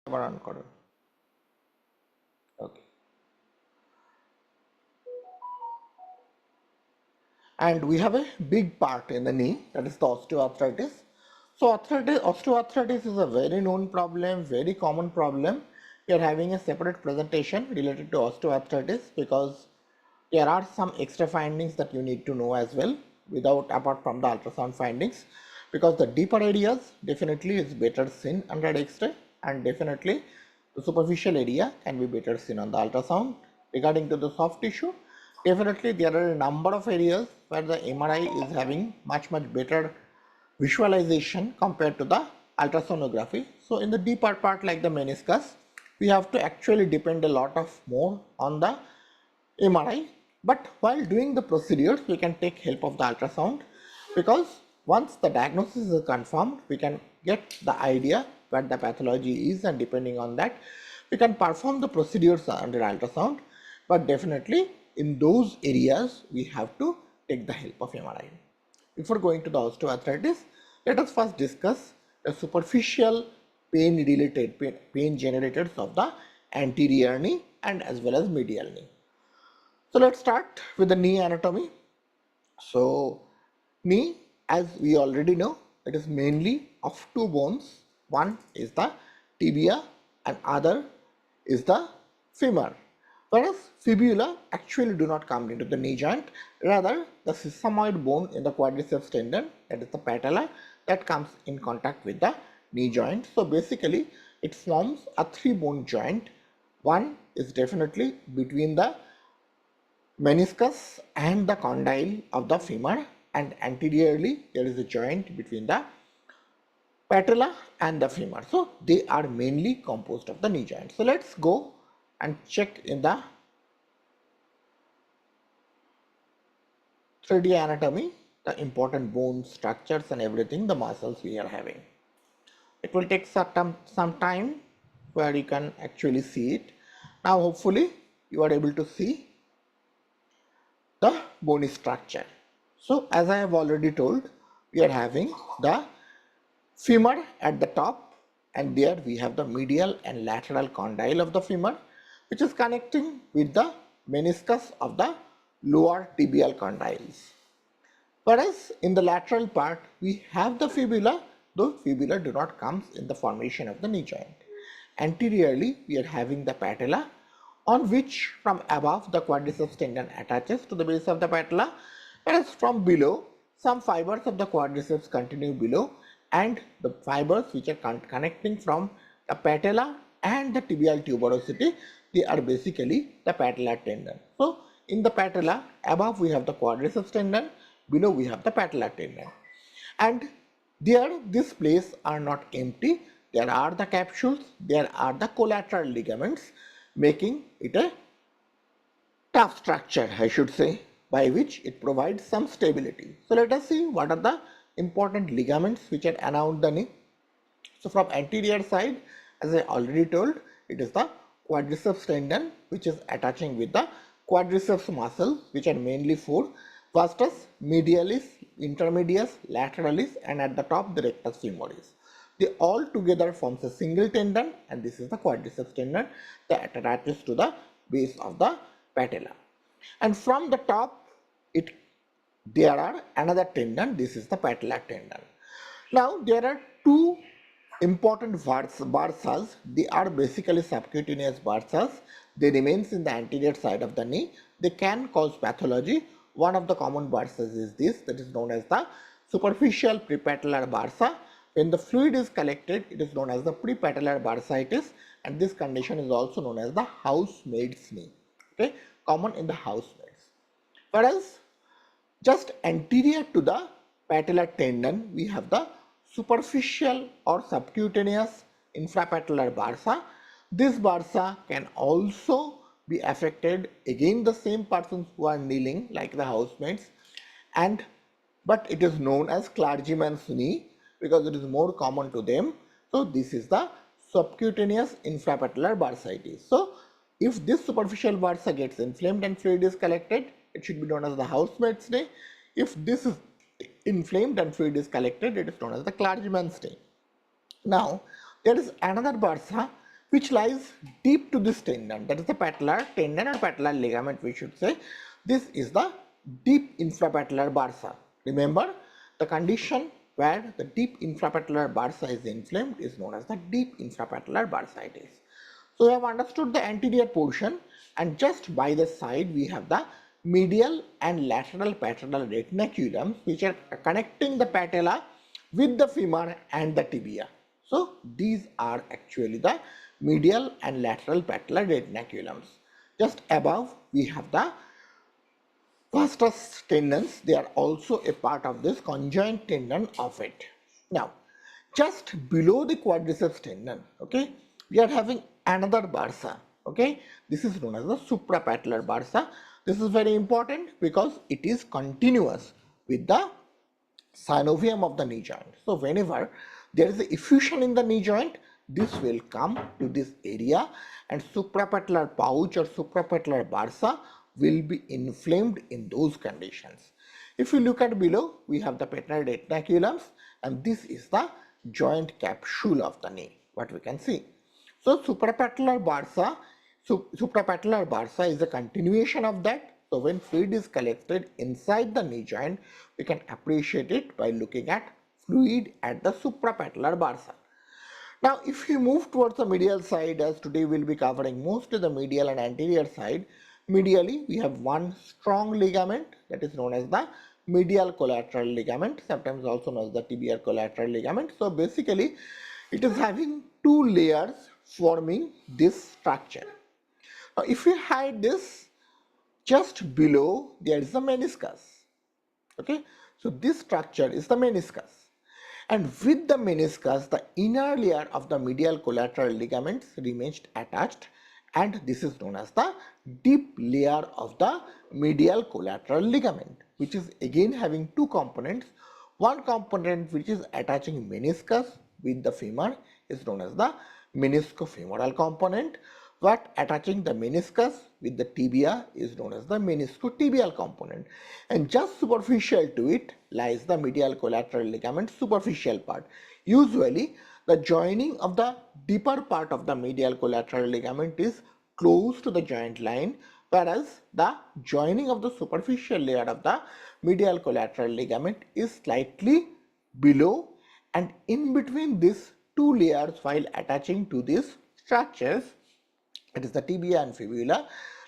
আবার অন করো। Okay. And we have a big part in the knee, that is the osteoarthritis. So osteoarthritis is a very known problem, very common problem. We are having a separate presentation related to osteoarthritis because there are some extra findings that you need to know as well without apart from the ultrasound findings, because the deeper areas definitely is better seen under X-ray, and definitely the superficial area can be better seen on the ultrasound. Regarding to the soft tissue, definitely there are a number of areas where the MRI is having much better visualization compared to the ultrasonography. So in the deeper part like the meniscus, we have to actually depend a lot of more on the MRI, but while doing the procedures we can take help of the ultrasound, because once the diagnosis is confirmed we can get the idea what the pathology is, and depending on that we can perform the procedures under ultrasound. But definitely in those areas we have to take the help of MRI. Before going to the osteoarthritis, let us first discuss the superficial pain related pain generators of the anterior knee and as well as medial knee. So let's start with the knee anatomy. So knee, as we already know, it is mainly of two bones. One is the tibia and other is the femur. Whereas fibula actually do not come into the knee joint, rather the sesamoid bone in the quadriceps tendon, that is the patella, that comes in contact with the knee joint. So basically it forms a three bone joint. One is definitely between the meniscus and the condyle of the femur, and anteriorly there is a joint between the patella and the femur. So they are mainly composed of the knee joint. So let's go and check in the 3D anatomy the important bone structures and everything, the muscles we are having. It will take some time where you can actually see it. Now hopefully you are able to see the bony structure. So as I have already told, we are having the femur at the top, and there we have the medial and lateral condyle of the femur, which is connecting with the meniscus of the lower tibial condyles. Whereas in the lateral part we have the fibula, though fibula do not come in the formation of the knee joint. Anteriorly we are having the patella, on which from above the quadriceps tendon attaches to the base of the patella, whereas from below some fibers of the quadriceps continue below, and the fibers which are connecting from the patella and the tibial tuberosity, they are basically the patellar tendon. So in the patella, above we have the quadriceps tendon, below we have the patellar tendon, and there this place are not empty. There are the capsules, there are the collateral ligaments, making it a tough structure, I should say, by which it provides some stability. So let us see what are the important ligaments which are around the knee. So from anterior side, as I already told, it is the quadriceps tendon which is attaching with the quadriceps muscle, which are mainly four: vastus, medialis, intermedius, lateralis, and at the top the rectus femoris. They all together forms a single tendon, and this is the quadriceps tendon that attaches to the base of the patella. And from the top, there are another tendon. This is the patellar tendon. Now there are two important bursas. They are basically subcutaneous bursas. They remains in the anterior side of the knee. They can cause pathology. One of the common bursas is this, that is known as the superficial prepatellar bursa. When the fluid is collected, it is known as the prepatellar bursitis, and this condition is also known as the housemaid's knee. Okay, common in the housemaids. Whereas just anterior to the patellar tendon, we have the superficial or subcutaneous infrapatellar bursa. This bursa can also be affected, again the same persons who are kneeling like the housemaids, and but it is known as clergyman's knee because it is more common to them. So this is the subcutaneous infrapatellar bursitis. So if this superficial bursa gets inflamed and fluid is collected, it should be known as the housemaid's knee. If this is inflamed and fluid is collected, it is known as the clergyman's knee. Now there is another bursa which lies deep to this tendon. That is the patellar tendon or patellar ligament, we should say. This is the deep infrapatellar bursa. Remember, the condition where the deep infrapatellar bursa is inflamed is known as the deep infrapatellar bursitis. So we have understood the anterior portion, and just by the side we have the medial and lateral patellal retinaculums, which are connecting the patella with the femur and the tibia. So these are actually the medial and lateral patellar retinaculums. Just above we have the vastus tendons. They are also a part of this conjoint tendon of it. Now, just below the quadriceps tendon, okay, we are having another bursa. Okay, this is known as the suprapatellar bursa. This is very important because it is continuous with the synovium of the knee joint. So whenever there is a effusion in the knee joint, this will come to this area, and suprapatellar pouch or suprapatellar bursa will be inflamed in those conditions. If you look at below, we have the patellar retinaculums, and this is the joint capsule of the knee, what we can see. So suprapatellar bursa is a continuation of that. So when fluid is collected inside the knee joint, we can appreciate it by looking at fluid at the suprapatellar bursa. Now, if we move towards the medial side, as today we will be covering mostly the medial and anterior side, medially we have one strong ligament, that is known as the medial collateral ligament, sometimes also known as the tibial collateral ligament. So basically it is having two layers forming this structure. Now, if we hide this, just below there is a meniscus. Okay, so this structure is the meniscus, and with the meniscus the inner layer of the medial collateral ligaments remains attached, and this is known as the deep layer of the medial collateral ligament, which is again having two components. One component which is attaching meniscus with the femur is known as the meniscofemoral component, but attaching the meniscus with the tibia is known as the meniscotibial component, and just superficial to it lies the medial collateral ligament superficial part. Usually the joining of the deeper part of the medial collateral ligament is close to the joint line, whereas the joining of the superficial layer of the medial collateral ligament is slightly below, and in between these two layers, while attaching to these structures, it is the tibia and fibula,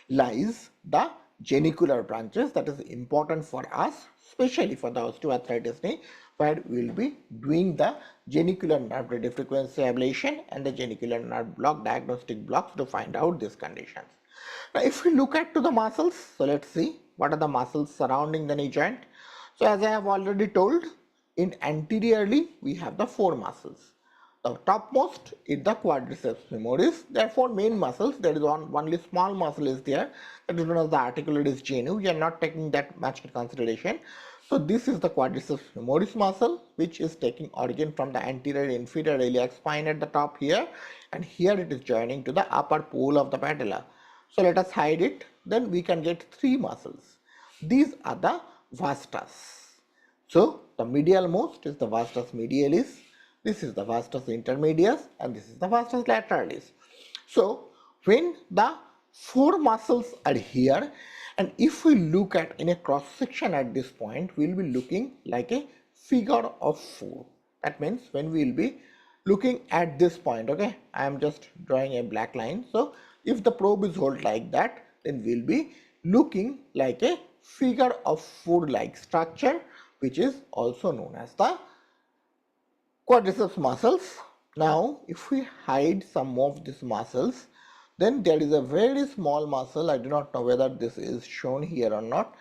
lies the genicular branches. That is important for us, especially for the osteoarthritis knee, where we will be doing the genicular nerve radiofrequency ablation and the genicular nerve block diagnostic blocks to find out these conditions. Now, if we look at to the muscles, so let's see what are the muscles surrounding the knee joint. So as I have already told, in anteriorly we have the four muscles. The topmost is the quadriceps femoris. There are four main muscles. There is only small muscle is there, that is known as the articularis genu. We are not taking that much in consideration. So this is the quadriceps femoris muscle, which is taking origin from the anterior inferior iliac spine at the top here, and here it is joining to the upper pole of the patella. So let us hide it. Then we can get three muscles. These are the vastus. So the medial most is the vastus medialis. This is the vastus intermedius, and this is the vastus lateralis. So when the four muscles are here, and if we look at in a cross section at this point, we will be looking like a figure of 4. That means when we will be looking at this point, okay, I am just drawing a black line. So if the probe is held like that, then we will be looking like a figure of 4 like structure, which is also known as the quadriceps muscles. Now if we hide some of these muscles, then there is a very small muscle. I do not know whether this is shown here or not.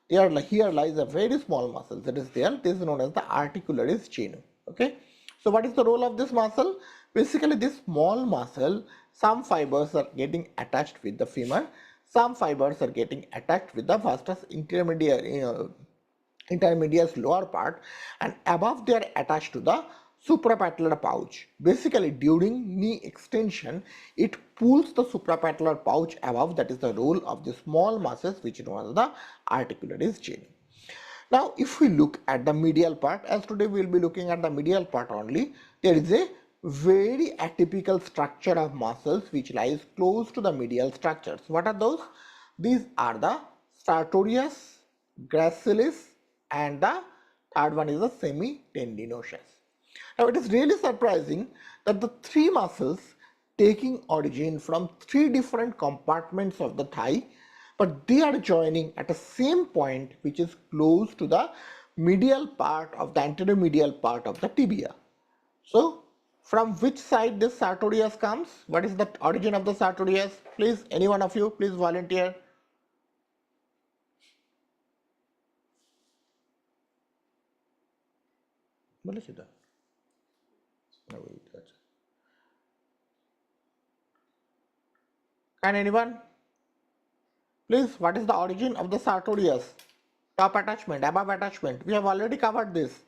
Here lies a very small muscle that is there. This is known as the articularis genu. Okay, so what is the role of this muscle? Basically, this small muscle, some fibers are getting attached with the femur, some fibers are getting attached with the vastus intermedius lower part, and above they are attached to the suprapatellar pouch. Basically, during knee extension, it pulls the suprapatellar pouch above. That is the role of the small muscles, which is known as the articularis genu. Now, if we look at the medial part, as today we will be looking at the medial part only, there is a very atypical structure of muscles which lies close to the medial structures. What are those? These are the sartorius, gracilis, and the third one is the semitendinosus. Now it is really surprising that the three muscles taking origin from three different compartments of the thigh, but they are joining at the same point which is close to the medial part of the anterior medial part of the tibia. So from which side this sartorius comes? What is the origin of the sartorius? Please, any one of you, please volunteer. Can anyone? Please, what is the origin of the sartorius? Top attachment, above attachment. We have already covered this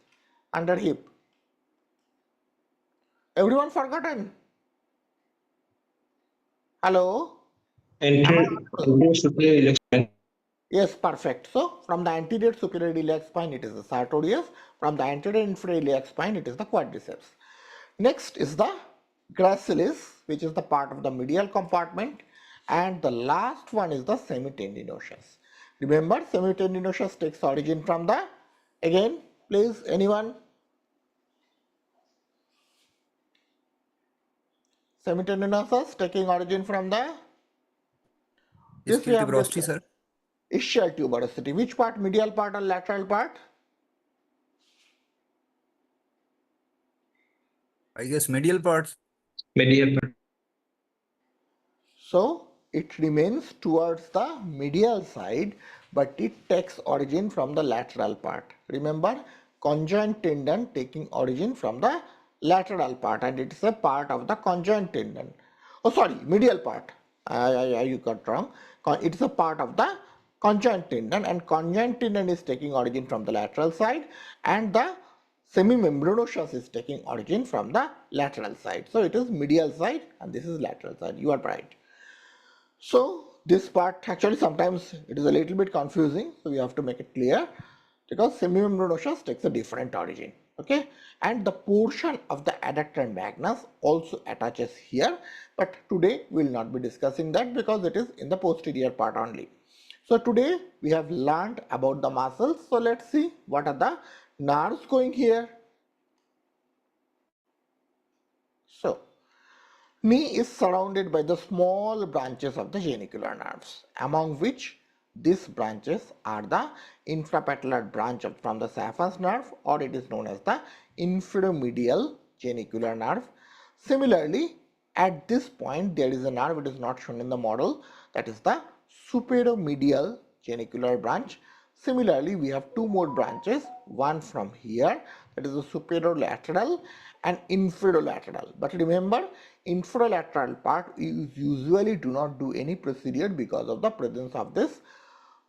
under hip. Everyone forgotten? Hello? Anterior superior iliac spine. Yes, perfect. So from the anterior superior iliac spine, it is the sartorius. From the anterior inferior iliac spine, it is the quadriceps. Next is the gracilis, which is the part of the medial compartment. And the last one is the semitendinosus. Remember, semitendinosus takes origin from the, again, please, anyone? Semitendinosus taking origin from the, this we Ischial have tuberosity, discussed. sir. Ischial tuberosity. Which part? Medial part or lateral part? I guess medial parts. Medial part. So it remains towards the medial side, but it takes origin from the lateral part. Remember, conjoint tendon taking origin from the lateral part, and it is a part of the conjoint tendon. Oh, sorry, medial part. You got wrong. It is a part of the conjoint tendon, and conjoint tendon is taking origin from the lateral side, and the semimembranosus is taking origin from the lateral side. So it is medial side, and this is lateral side. You are right. So this part actually sometimes it is a little bit confusing, so we have to make it clear because semimembranosus takes a different origin. Okay, and the portion of the adductor magnus also attaches here, but today we will not be discussing that because it is in the posterior part only. So today we have learned about the muscles. So let's see what are the nerves going here. So knee is surrounded by the small branches of the genicular nerves, among which these branches are the infrapatellar branch from the saphenous nerve, or it is known as the infromedial genicular nerve. Similarly, at this point there is a nerve, it is not shown in the model, that is the superomedial genicular branch. Similarly, we have two more branches, one from here, that is the superolateral and inferolateral. But remember, inferolateral part is usually do not do any procedure because of the presence of this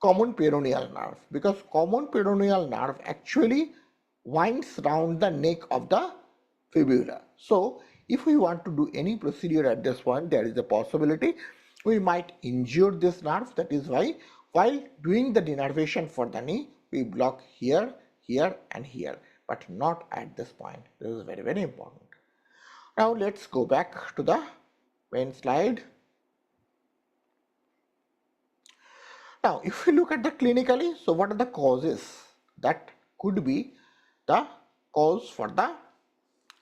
common peroneal nerve, because common peroneal nerve actually winds round the neck of the fibula. So if we want to do any procedure at this point, there is a possibility we might injure this nerve. That is why while doing the denervation for the knee, we block here, here and here, but not at this point. This is very, very important. Now let's go back to the main slide. Now if we look at the clinically, so what are the causes that could be the cause for the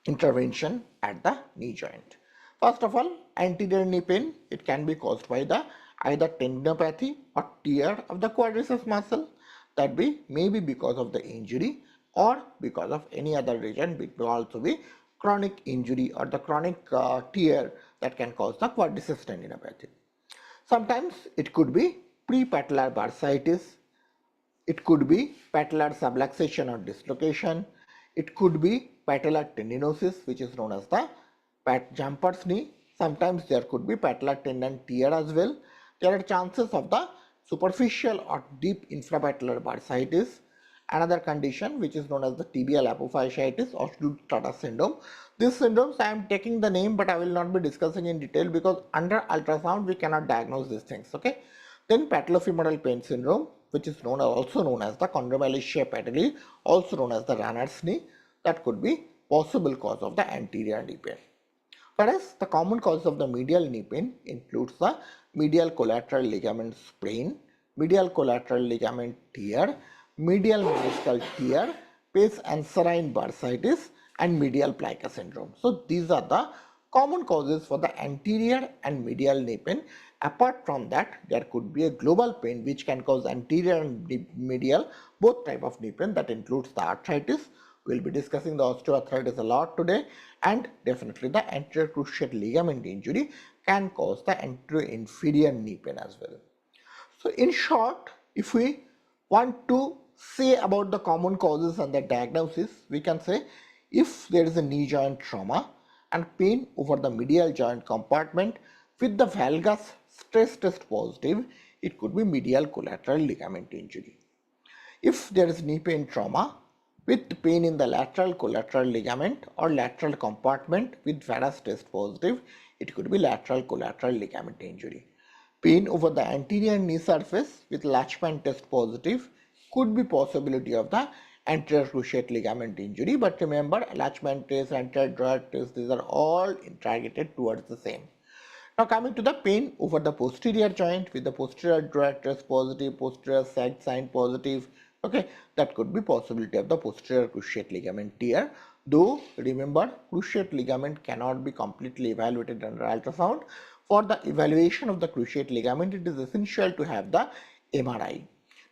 intervention at the knee joint? First of all, anterior knee pain, it can be caused by the either tendinopathy or tear of the quadriceps muscle, that be maybe because of the injury or because of any other reason. It may also be chronic injury or the chronic tear that can cause the quadriceps tendinopathy. Sometimes it could be prepatellar bursitis, it could be patellar subluxation or dislocation, it could be patellar tendinosis, which is known as the jumper's knee. Sometimes there could be patellar tendon tear as well. There are chances of the superficial or deep infrapatellar bursitis. Another condition which is known as the tibial apophysitis or Stutta syndrome. These syndromes I am taking the name, but I will not be discussing in detail because under ultrasound we cannot diagnose these things. Okay. Then patellofemoral pain syndrome, which is also known as the chondromalacia patelli, also known as the runner's knee, that could be possible cause of the anterior knee pain. Whereas the common cause of the medial knee pain includes the medial collateral ligament sprain, medial collateral ligament tear, medial meniscal tear, pes anserine bursitis, and medial plica syndrome. So these are the common causes for the anterior and medial knee pain. Apart from that, there could be a global pain which can cause anterior and medial both type of knee pain. That includes the arthritis. We'll be discussing the osteoarthritis a lot today, and definitely the anterior cruciate ligament injury can cause the anterior inferior knee pain as well. So in short, if we want to say about the common causes and the diagnosis, we can say if there is a knee joint trauma and pain over the medial joint compartment with the valgus stress test positive, it could be medial collateral ligament injury. If there is knee pain trauma with pain in the lateral collateral ligament or lateral compartment with varus test positive, it could be lateral collateral ligament injury. Pain over the anterior knee surface with latchman test positive could be possibility of the anterior cruciate ligament injury, but remember latchman test, anterior droit test, these are all targeted towards the same. Now coming to the pain over the posterior joint with the posterior droit test positive, posterior sag sign positive, okay, that could be possibility of the posterior cruciate ligament tear. Though remember, cruciate ligament cannot be completely evaluated under ultrasound. For the evaluation of the cruciate ligament, it is essential to have the MRI.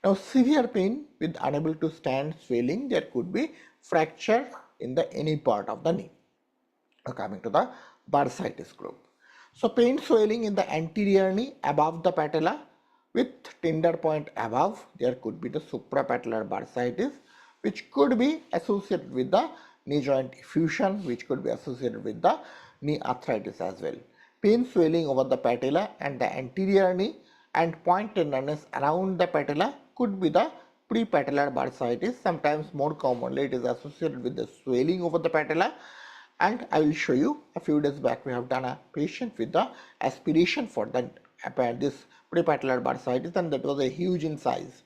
Now severe pain with unable to stand swelling, there could be fracture in the any part of the knee. Now coming to the bursitis group. So pain swelling in the anterior knee above the patella with tender point above, there could be the suprapatellar bursitis, which could be associated with the knee joint effusion, which could be associated with the knee arthritis as well. Pain swelling over the patella and the anterior knee and point tenderness around the patella could be the prepatellar bursitis. Sometimes more commonly it is associated with the swelling over the patella, and I will show you a few days back we have done a patient with the aspiration for the this prepatellar bursitis, and that was a huge in size.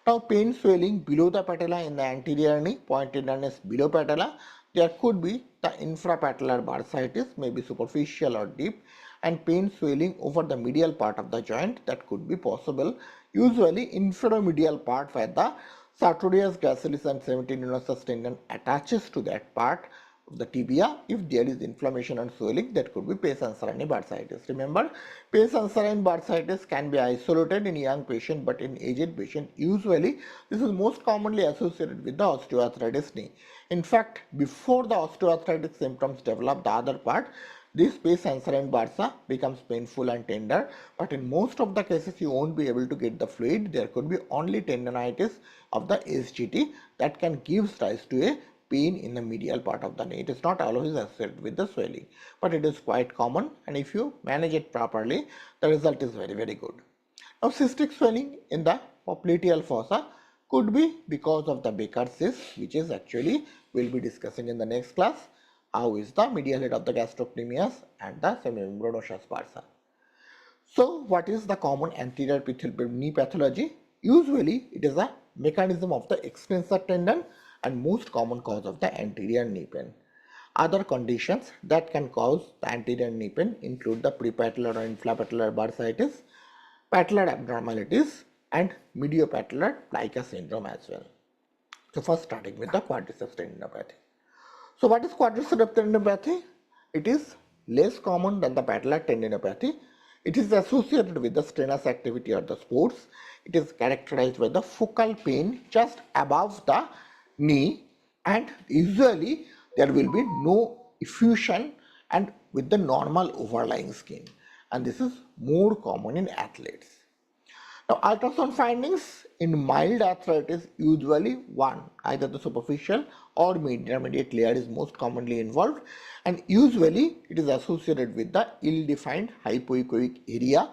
Now pain swelling below the patella in the anterior knee, point tenderness below patella, there could be the infrapatellar bursitis, maybe superficial or deep, and pain swelling over the medial part of the joint, that could be possible, usually infromedial part where the sartorius gracilis and semicondylus tendon attaches to that part of the tibia. If there is inflammation and swelling, that could be pes anserine bursitis. Remember, pes anserine bursitis can be isolated in young patient, but in aged patient usually this is most commonly associated with the osteoarthritis knee. In fact, before the osteoarthritis symptoms develop, the other part, this pes anserine bursa becomes painful and tender, but in most of the cases you won't be able to get the fluid. There could be only tendonitis of the SGT that can give rise to a pain in the medial part of the knee. It is not always associated with the swelling, but it is quite common, and if you manage it properly, the result is very good. Now cystic swelling in the popliteal fossa could be because of the Baker cyst, which is actually we'll be discussing in the next class. How is the medial head of the gastrocnemius and the semimembranosus bursa. So what is the common anterior knee pathology? Usually it is a mechanism of the extensor tendon and most common cause of the anterior knee pain. Other conditions that can cause the anterior knee pain include the prepatellar or infrapatellar bursitis, patellar abnormalities, and mediopatellar plica syndrome as well. So first starting with the quadriceps tendinopathy. So what is quadriceps tendinopathy? It is less common than the patellar tendinopathy. It is associated with the strenuous activity or the sports. It is characterized by the focal pain just above the knee, and usually there will be no effusion and with the normal overlying skin, and this is more common in athletes. Now, ultrasound findings in mild arthritis, usually one, either the superficial or intermediate layer is most commonly involved, and usually it is associated with the ill-defined hypoechoic area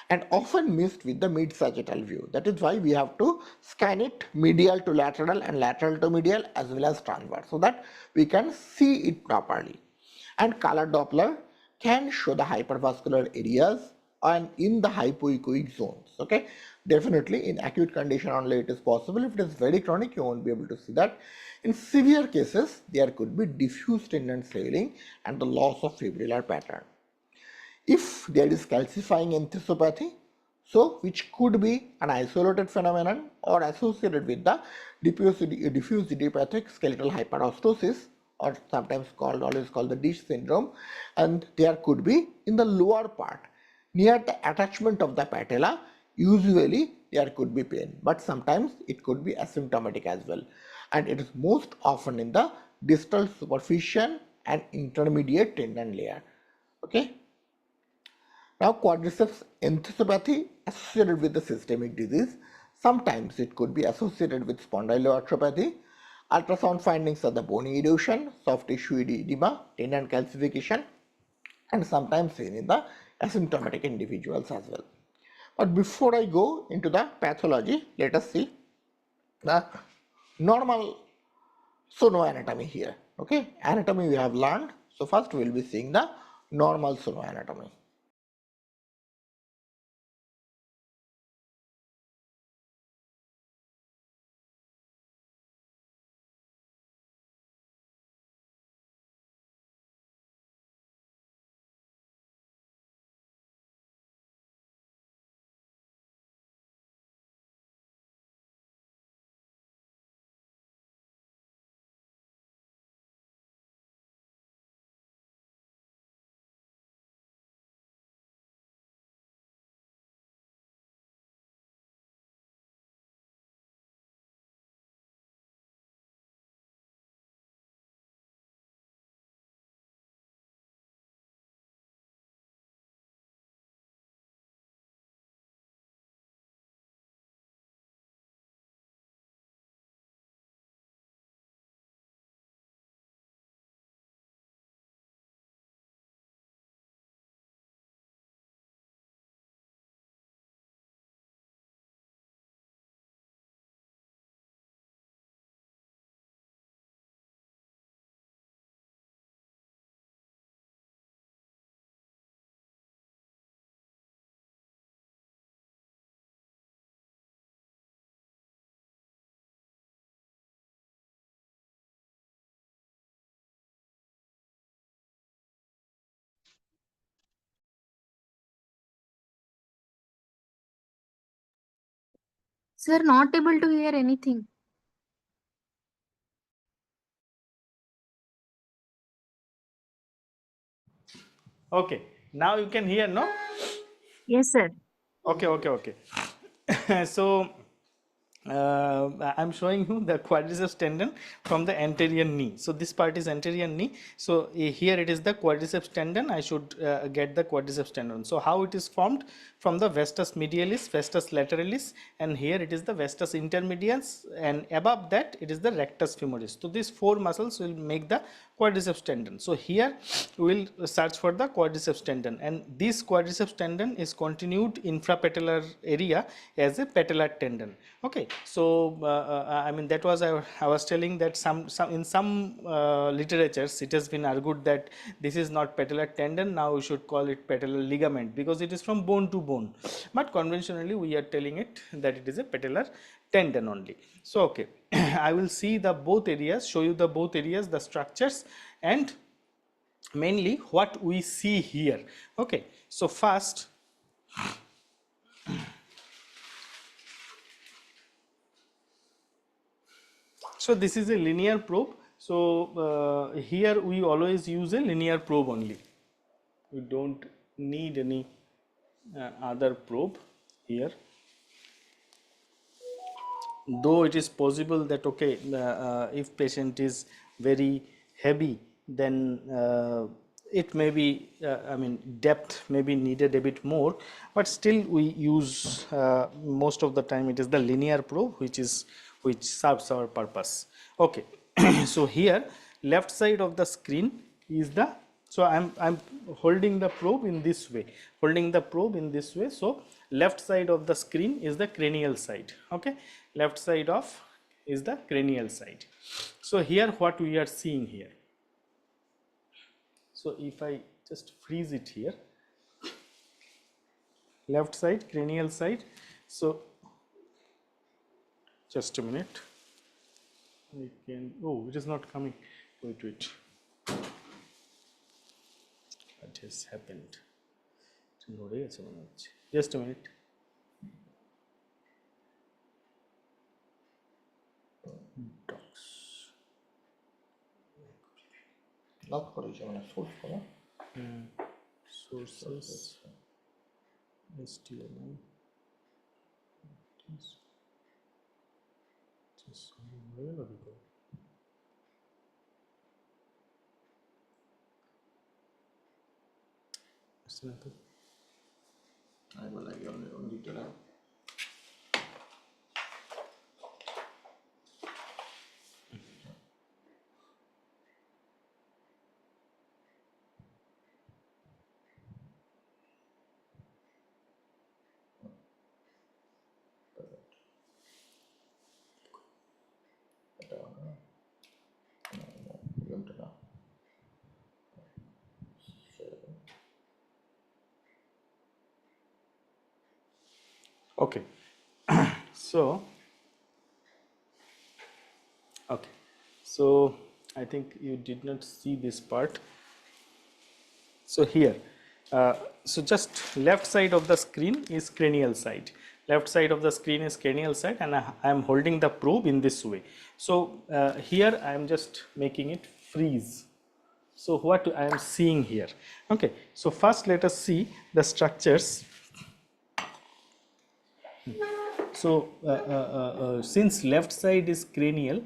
and often missed with the mid-sagittal view. That is why we have to scan it medial to lateral and lateral to medial as well as transverse, so that we can see it properly. And color Doppler can show the hypervascular areas and in the hypoechoic zones. Okay, definitely in acute condition only it is possible. If it is very chronic, you won't be able to see that. In severe cases, there could be diffuse tendon swelling and the loss of fibrillar pattern. If there is calcifying enthesopathy, so which could be an isolated phenomenon or associated with the diffuse idiopathic skeletal hyperostosis, or sometimes always called the dish syndrome, and there could be in the lower part near the attachment of the patella. Usually there could be pain, but sometimes it could be asymptomatic as well, and it is most often in the distal superficial and intermediate tendon layer. Okay. Now, quadriceps enthesopathy associated with the systemic disease. Sometimes it could be associated with spondyloarthropathy. Ultrasound findings are the bony erosion, soft tissue edema, tendon calcification, and sometimes seen in the asymptomatic individuals as well. But before I go into the pathology, let us see the normal sonoanatomy here. Okay, anatomy we have learned. So first we will be seeing the normal sonoanatomy. Sir, not able to hear anything. Okay, now you can hear, no? Yes, sir. Okay. So I'm showing you the quadriceps tendon from the anterior knee. So this part is anterior knee. So here it is the quadriceps tendon. I should get the quadriceps tendon. So how it is formed? From the vastus medialis, vastus lateralis, and here it is the vastus intermedius, and above that it is the rectus femoris. So these four muscles will make the quadriceps tendon. So here we will search for the quadriceps tendon, and this quadriceps tendon is continued infrapatellar area as a patellar tendon. Okay, so I mean that was I was telling that some in some literatures it has been argued that this is not patellar tendon. Now we should call it patellar ligament because it is from bone to bone, but conventionally we are telling it that it is a patellar tendon only. So okay, I will see the both areas, show you the both areas, the structures, and mainly what we see here. Okay, so first, so this is a linear probe. So here we always use a linear probe only. We don't need any other probe here. Though it is possible that okay, if patient is very heavy, then it may be I mean depth may be needed a bit more, but still we use most of the time it is the linear probe which serves our purpose. Okay, so here left side of the screen is the, so I'm holding the probe in this way, so left side of the screen is the cranial side. Okay, left side of is the cranial side. So here what we are seeing here, so if I just freeze it here, left side, cranial side. So just a minute. I can, oh, it is not coming. Wait. What has happened? Just a minute. Docs. Lock করেছে মানে source করা Sources. HTML. I will like on detail. Okay. So I think you did not see this part. So here, so just left side of the screen is cranial side. Left side of the screen is cranial side, and I am holding the probe in this way. So here I am just making it freeze. So what I am seeing here? Okay. So first let us see the structures. So since left side is cranial,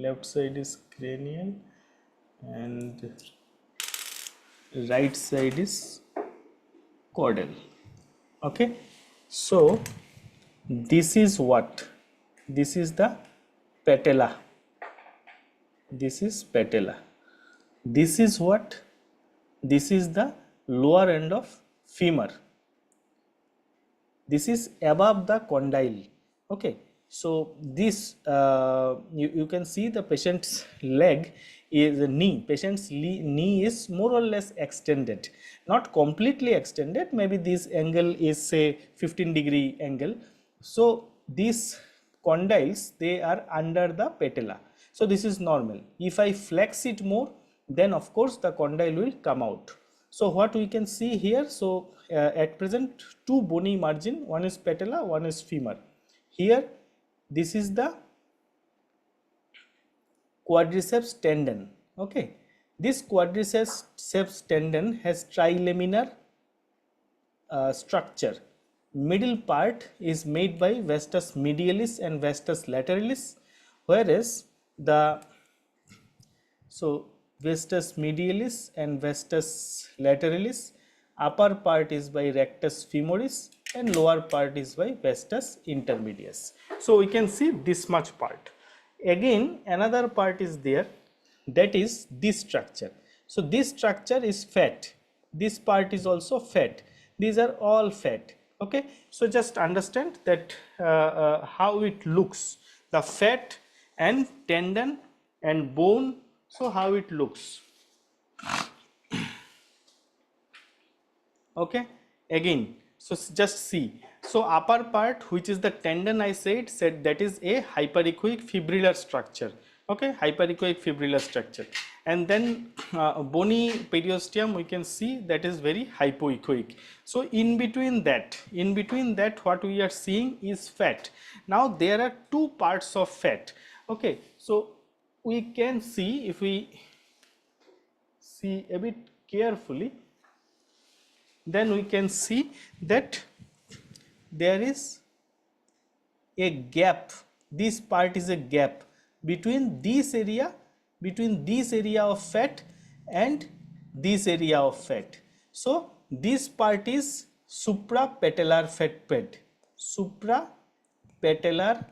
left side is cranial and right side is caudal. Okay, so this is what? This is the patella. This is patella. This is what? This is the lower end of femur. This is above the condyle. Okay, so this you can see the patient's leg is a knee. Patient's knee is more or less extended, not completely extended. Maybe this angle is say 15-degree angle. So these condyles, they are under the patella. So this is normal. If I flex it more, then of course the condyle will come out. So what we can see here, so at present two bony margin, one is patella, one is femur. Here this is the quadriceps tendon. Okay, this quadriceps tendon has trilaminar structure. Middle part is made by vastus medialis and vastus lateralis, whereas the vastus medialis and vastus lateralis, upper part is by rectus femoris and lower part is by vastus intermedius. So we can see this much part. Again another part is there, that is this structure. So this structure is fat, this part is also fat, these are all fat. Okay, so just understand that how it looks, the fat and tendon and bone. So how it looks. Okay, again, so just see. So upper part, which is the tendon, I said that is a hyperechoic fibrillar structure. Okay, hyperechoic fibrillar structure, and then bony periosteum we can see that is very hypoechoic. So in between that what we are seeing is fat. Now there are two parts of fat. Okay, so we can see, if we see a bit carefully, then we can see that there is a gap. This part is a gap between this area of fat and this area of fat. So this part is suprapatellar fat pad, suprapatellar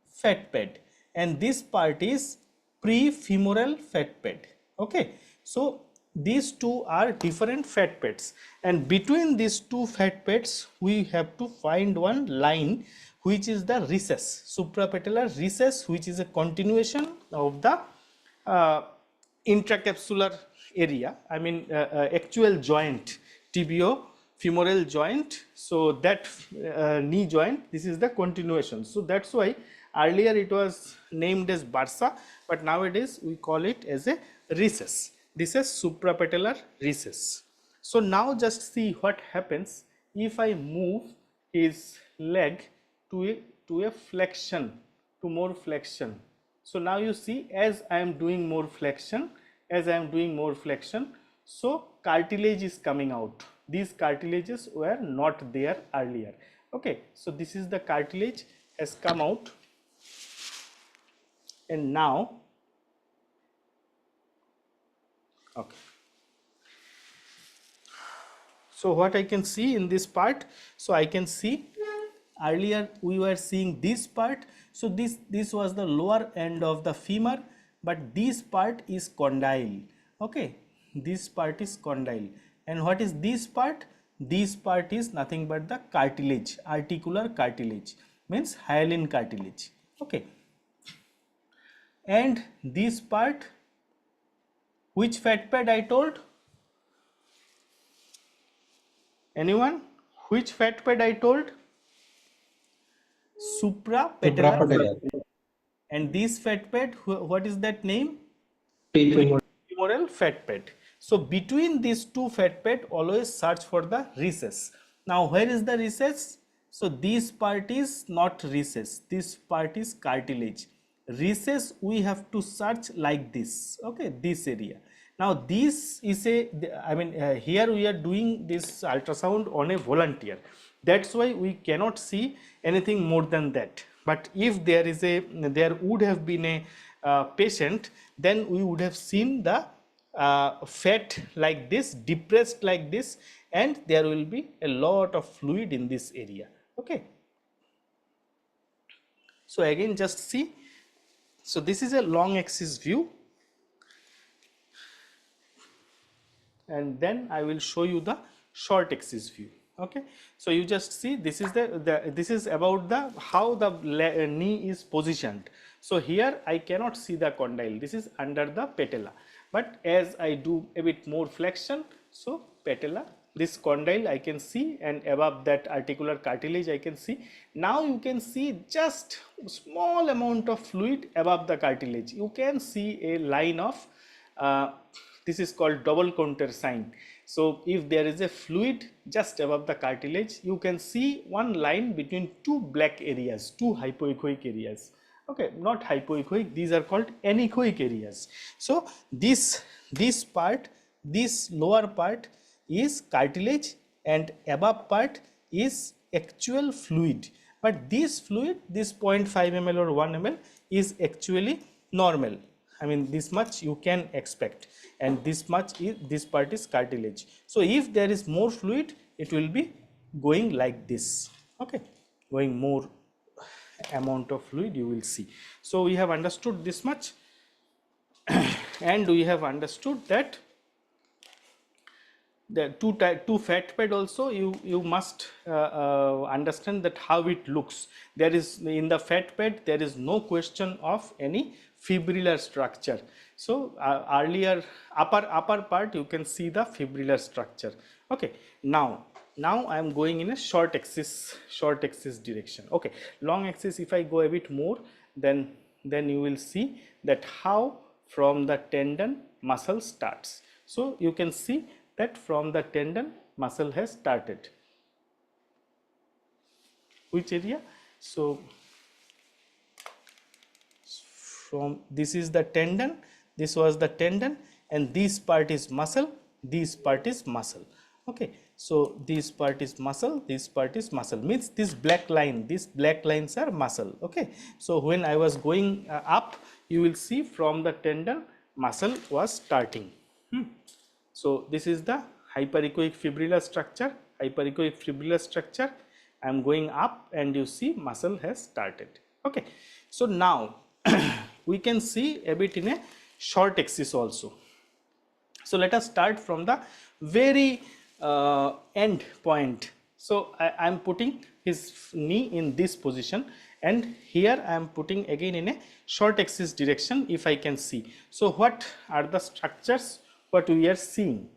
fat pad, and this part is prefemoral fat pad. Okay, so these two are different fat pads, and between these two fat pads we have to find one line which is the recess, suprapatellar recess, which is a continuation of the uh, intracapsular area, I mean actual joint, tibio-femoral joint. So that knee joint, this is the continuation. So that's why earlier it was named as bursa, but nowadays we call it as a recess. This is suprapatellar recess. So now just see what happens if I move his leg to a flexion, to more flexion. So now you see, as I am doing more flexion, so cartilage is coming out. These cartilages were not there earlier. Okay, so this is the cartilage has come out, and now, okay. So what I can see in this part, so I can see earlier we were seeing this part. So this was the lower end of the femur, but this part is condyle. Okay, this part is condyle. And what is this part? This part is nothing but the cartilage, articular cartilage, means hyaline cartilage. Okay, and this part, which fat pad I told? Anyone? Which fat pad I told? Suprapatellar. Suprapatellar. And this fat pad, what is that name? Femoral. Femoral fat pad. So between these two fat pad, always search for the recess. Now where is the recess? So this part is not recess, this part is cartilage. Recess we have to search like this, okay, this area. Now this is a, I mean here we are doing this ultrasound on a volunteer. That's why we cannot see anything more than that. But if there is a, there would have been a patient, then we would have seen the fat like this, depressed like this, and there will be a lot of fluid in this area. Okay. So again, just see. So this is a long axis view, and then I will show you the short axis view. Okay, so you just see, this is this is about the how the knee is positioned. So here I cannot see the condyle, this is under the patella, but as I do a bit more flexion, so patella, this condyle I can see, and above that articular cartilage I can see. Now you can see just small amount of fluid above the cartilage. You can see a line of this is called double counter sign. So if there is a fluid just above the cartilage, you can see one line between two black areas, two hypoechoic areas. Okay, not hypoechoic, these are called anechoic areas. So this part, this lower part is cartilage, and above part is actual fluid. But this fluid, this 0.5 ml or 1 ml is actually normal. I mean, this much you can expect, and this much is, this part is cartilage. So if there is more fluid, it will be going like this. Okay, going more amount of fluid you will see. So we have understood this much, and we have understood that the two fat pad also, you must understand that how it looks. There is, in the fat pad there is no question of any fibrillar structure. So earlier upper part you can see the fibrillar structure. Okay, now I am going in a short axis direction. Okay, long axis, if I go a bit more, then you will see that how from the tendon muscle starts. So you can see that from the tendon muscle has started. Which area? So from, this is the tendon, this was the tendon, and this part is muscle, this part is muscle. Okay, so this part is muscle, this part is muscle, means this black line, these black lines are muscle. Okay, so when I was going up, you will see from the tendon muscle was starting. So this is the hyperechoic fibrillar structure, I am going up, and you see muscle has started. Okay, so now we can see a bit in a short axis also. So let us start from the very end point. So I am putting his knee in this position, and here I am putting again in a short axis direction if I can see. So what are the structures what we are seeing?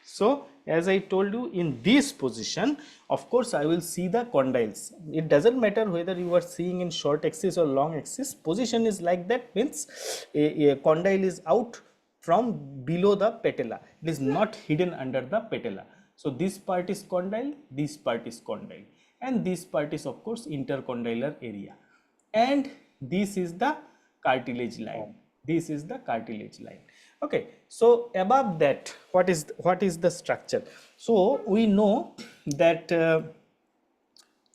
So as I told you, in this position, of course I will see the condyles. It doesn't matter whether you are seeing in short axis or long axis, position is like that, means a condyle is out from below the patella. It is not hidden under the patella. So this part is condyle, this part is condyle, and this part is of course intercondylar area, and this is the cartilage line. This is the cartilage line. Okay, so above that, what is the structure? So we know that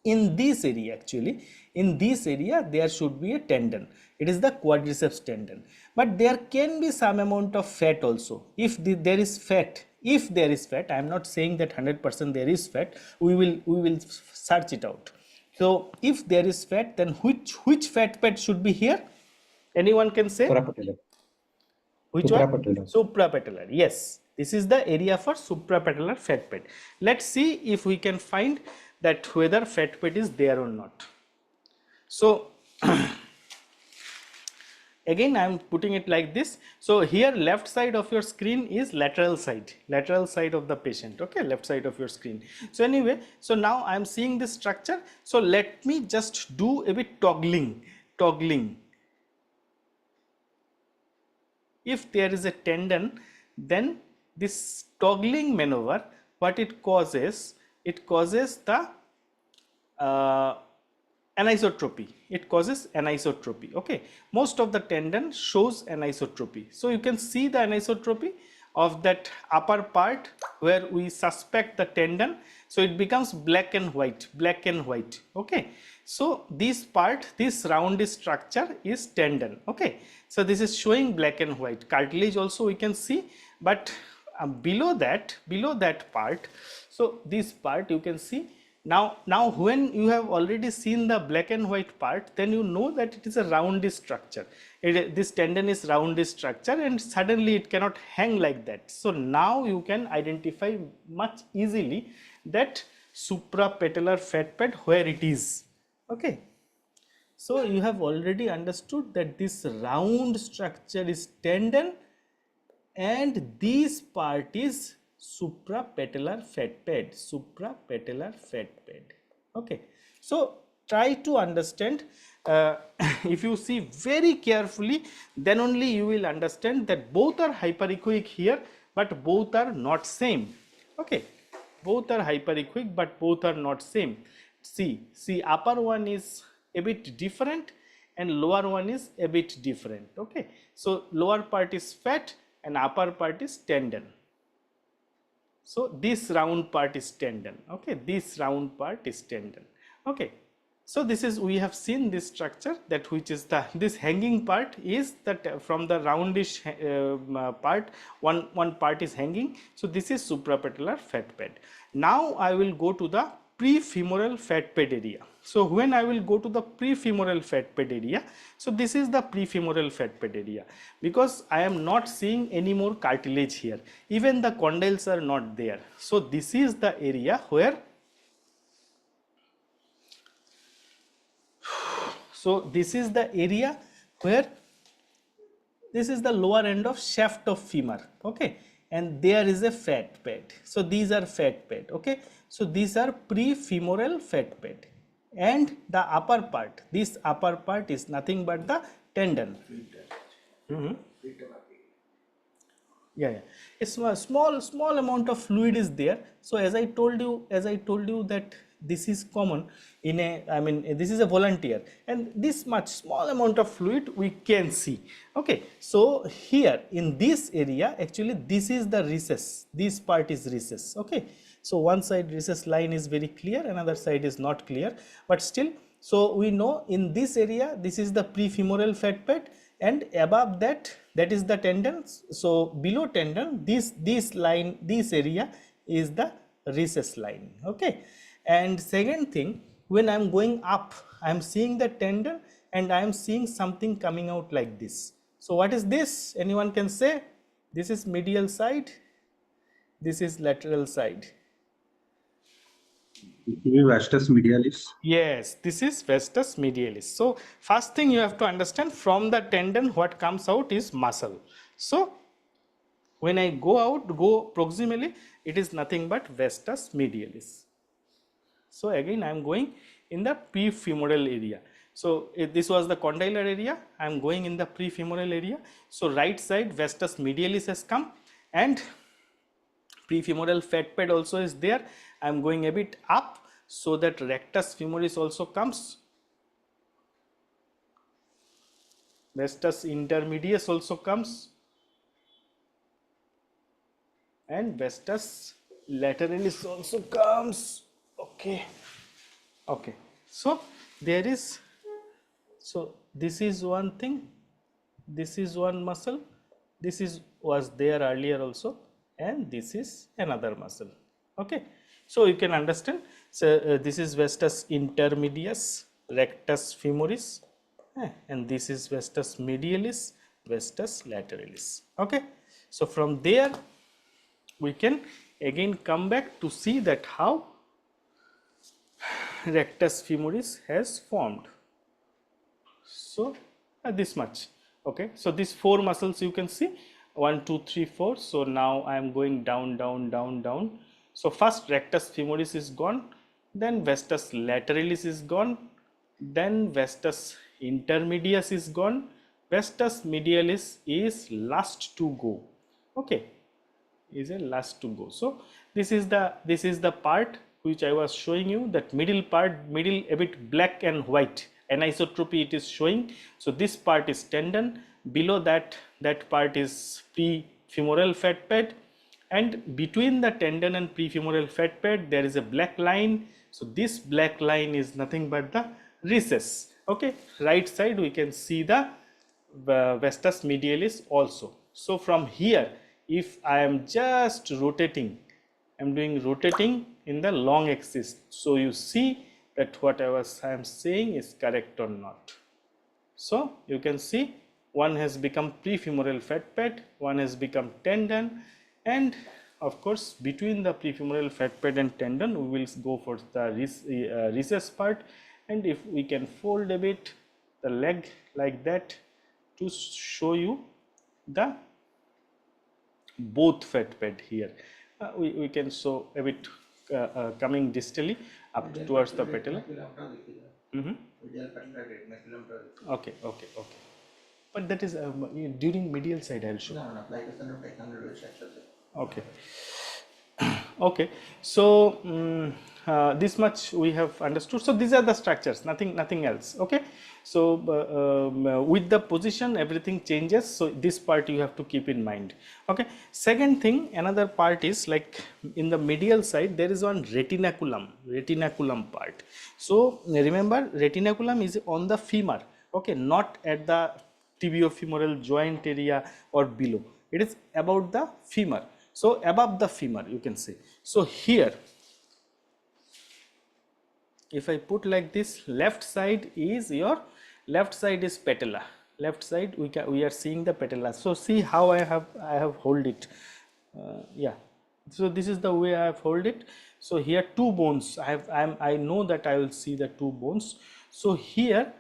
in this area, actually in this area there should be a tendon. It is the quadriceps tendon, but there can be some amount of fat also. If there is fat, I am not saying that 100% there is fat, we will search it out. So if there is fat, then which fat pad should be here? Anyone can say? Which one? Suprapatellar. Yes, this is the area for suprapatellar fat pad. Let's see if we can find that whether fat pad is there or not. So again I am putting it like this. So here left side of your screen is lateral side of the patient. Okay, left side of your screen. So anyway, so now I am seeing this structure. So let me just do a bit toggling. If there is a tendon, then this toggling maneuver, what it causes the anisotropy. It causes anisotropy. Okay, most of the tendon shows anisotropy. So you can see the anisotropy of that upper part where we suspect the tendon. So it becomes black and white. Okay, so this part, this round structure is tendon. Okay, so this is showing black and white. Cartilage also we can see, but below that part, so this part you can see. Now when you have already seen the black and white part, then you know that it is a round structure. This tendon is round structure, and suddenly it cannot hang like that. So now you can identify much easily that suprapatellar fat pad where it is. Okay, so you have already understood that this round structure is tendon, and this part is suprapatellar fat pad. Okay, so try to understand. If you see very carefully, then only you will understand that both are hyperechoic here, but both are not same. Okay, both are hyperechoic, but both are not same. See, upper one is a bit different and lower one is a bit different. Okay, so lower part is fat and upper part is tendon. So this round part is tendon. Okay, this round part is tendon. Okay, so this is, we have seen this structure, that which is this hanging part is that from the roundish part, one part is hanging. So this is suprapatellar fat pad. Now I will go to the prefemoral fat pad area. So when I will go to the prefemoral fat pad area, so this is the prefemoral fat pad area, because I am not seeing any more cartilage here, even the condyles are not there. So this is the area where, so this is the area where, this is the lower end of shaft of femur. Okay, and there is a fat pad. So these are fat pad. Okay, so these are prefemoral fat pad, and the upper part, this upper part is nothing but the tendon. Yeah. A small amount of fluid is there. So as I told you that this is common in a, I mean, this is a volunteer, and this much small amount of fluid we can see. Okay, so here in this area, actually this is the recess, this part is recess. Okay, so one side recess line is very clear, another side is not clear, but still, so we know in this area this is the prefemoral fat pad, and above that, that is the tendon. So below tendon, this line, this area is the recess line. Okay, and second thing, when I am going up, I am seeing the tendon and I am seeing something coming out like this. So what is this? Anyone can say? This is medial side, this is lateral side. Vastus medialis. Yes, this is vastus medialis. So first thing you have to understand, from the tendon what comes out is muscle. So when I go proximally, it is nothing but vastus medialis. So again I am going in the prefemoral area. So if this was the condylar area, I am going in the prefemoral area. So right side vastus medialis has come and prefemoral fat pad also is there. I am going a bit up so that rectus femoris also comes. Vastus intermedius also comes and vastus lateralis also comes. Okay. Okay. So there is, so this is one thing, this is one muscle, this is was there earlier also, and this is another muscle. Okay. So you can understand. So this is vastus intermedius, rectus femoris, and this is vastus medialis, vastus lateralis. Okay. So from there we can again come back to see that how rectus femoris has formed. So this much. Okay. So these four muscles you can see 1, 2, 3, 4. So now I am going down, down, down, down. So first rectus femoris is gone, then vastus lateralis is gone, then vastus intermedius is gone, vastus medialis is last to go. Okay, is a last to go. So this is the part which I was showing you, that middle part, middle a bit black and white anisotropy it is showing. So this part is tendon, below that part is prefemoral fat pad, and between the tendon and prefemoral fat pad there is a black line. So this black line is nothing but the recess. Okay, right side we can see the vastus medialis also. So from here, if I am just rotating, I am doing rotating in the long axis, so you see that what I am saying is correct or not. So you can see one has become prefemoral fat pad, one has become tendon, and of course between the prefemoral fat pad and tendon we will go for the recess part. And if we can fold a bit the leg like that to show you the both fat pad here, we can show a bit coming distally up towards the patella. Okay, okay, okay. But that is during medial side I will show. Okay. Okay, so this much we have understood. So these are the structures, nothing else. Okay, so with the position everything changes, so this part you have to keep in mind. Okay, second thing, another part is like in the medial side there is one retinaculum part. So remember, retinaculum is on the femur. Okay, not at the tibiofemoral joint area or below, it is about the femur. So above the femur you can say. So here if I put like this, left side is patella, left side we are seeing the patella. So see how I have hold it. Yeah, so this is the way I have hold it. So here two bones, I know that I will see the two bones. So here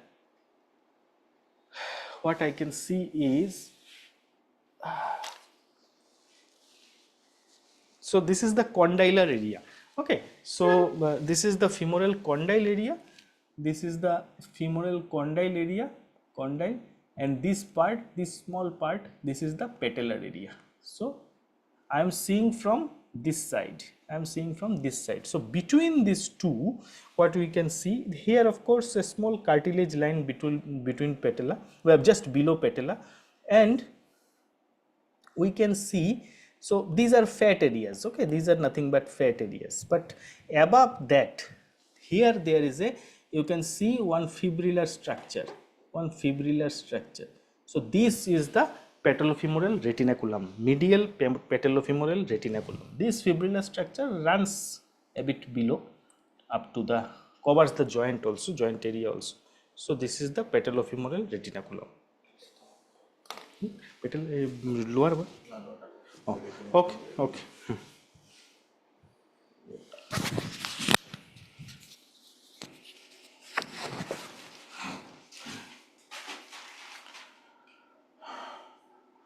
what I can see is, so this is the condylar area. Okay, so this is the femoral condyle area, this is the femoral condyle area, condyle, and this part, this small part, this is the patellar area. So I am seeing from this side, I am seeing from this side. So between these two, what we can see here, of course a small cartilage line between patella, we have just below patella, and we can see, so these are fat areas. Okay, these are nothing but fat areas, but above that here there is a, you can see one fibrillar structure, so this is the patellofemoral retinaculum, medial patellofemoral retinaculum. This fibrillar structure runs a bit below up to the, covers the joint also, joint area also. So this is the patellofemoral retinaculum. Lower one? Oh, okay, okay.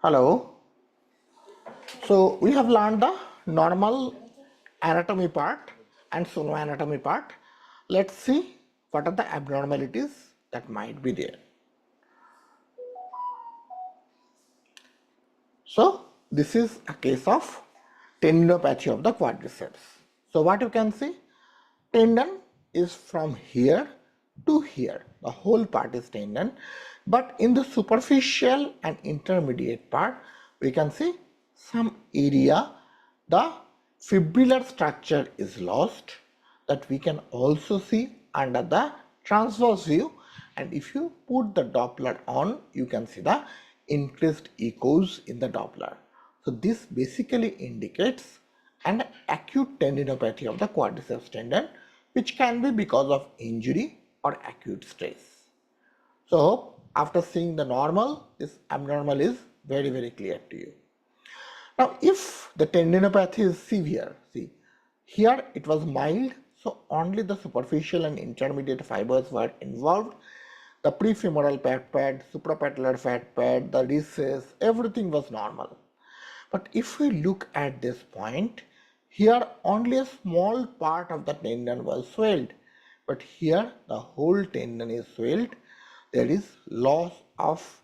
Hello. So we have learned the normal anatomy part and anatomy part. Let's see what are the abnormalities that might be there. So this is a case of tendinopathy of the quadriceps. So what you can see, tendon is from here to here. The whole part is tendon, but in the superficial and intermediate part, we can see some area the fibrillar structure is lost, that we can also see under the transverse view, and if you put the Doppler on, you can see the increased echoes in the Doppler. So this basically indicates an acute tendinopathy of the quadriceps tendon, which can be because of injury or acute stress. So after seeing the normal, this abnormal is very clear to you. Now if the tendinopathy is severe, see here it was mild, so only the superficial and intermediate fibers were involved. The prefemoral fat pad, suprapatellar fat pad, the recess, everything was normal. But if we look at this point, here only a small part of the tendon was swelled, but here the whole tendon is swelled. There is loss of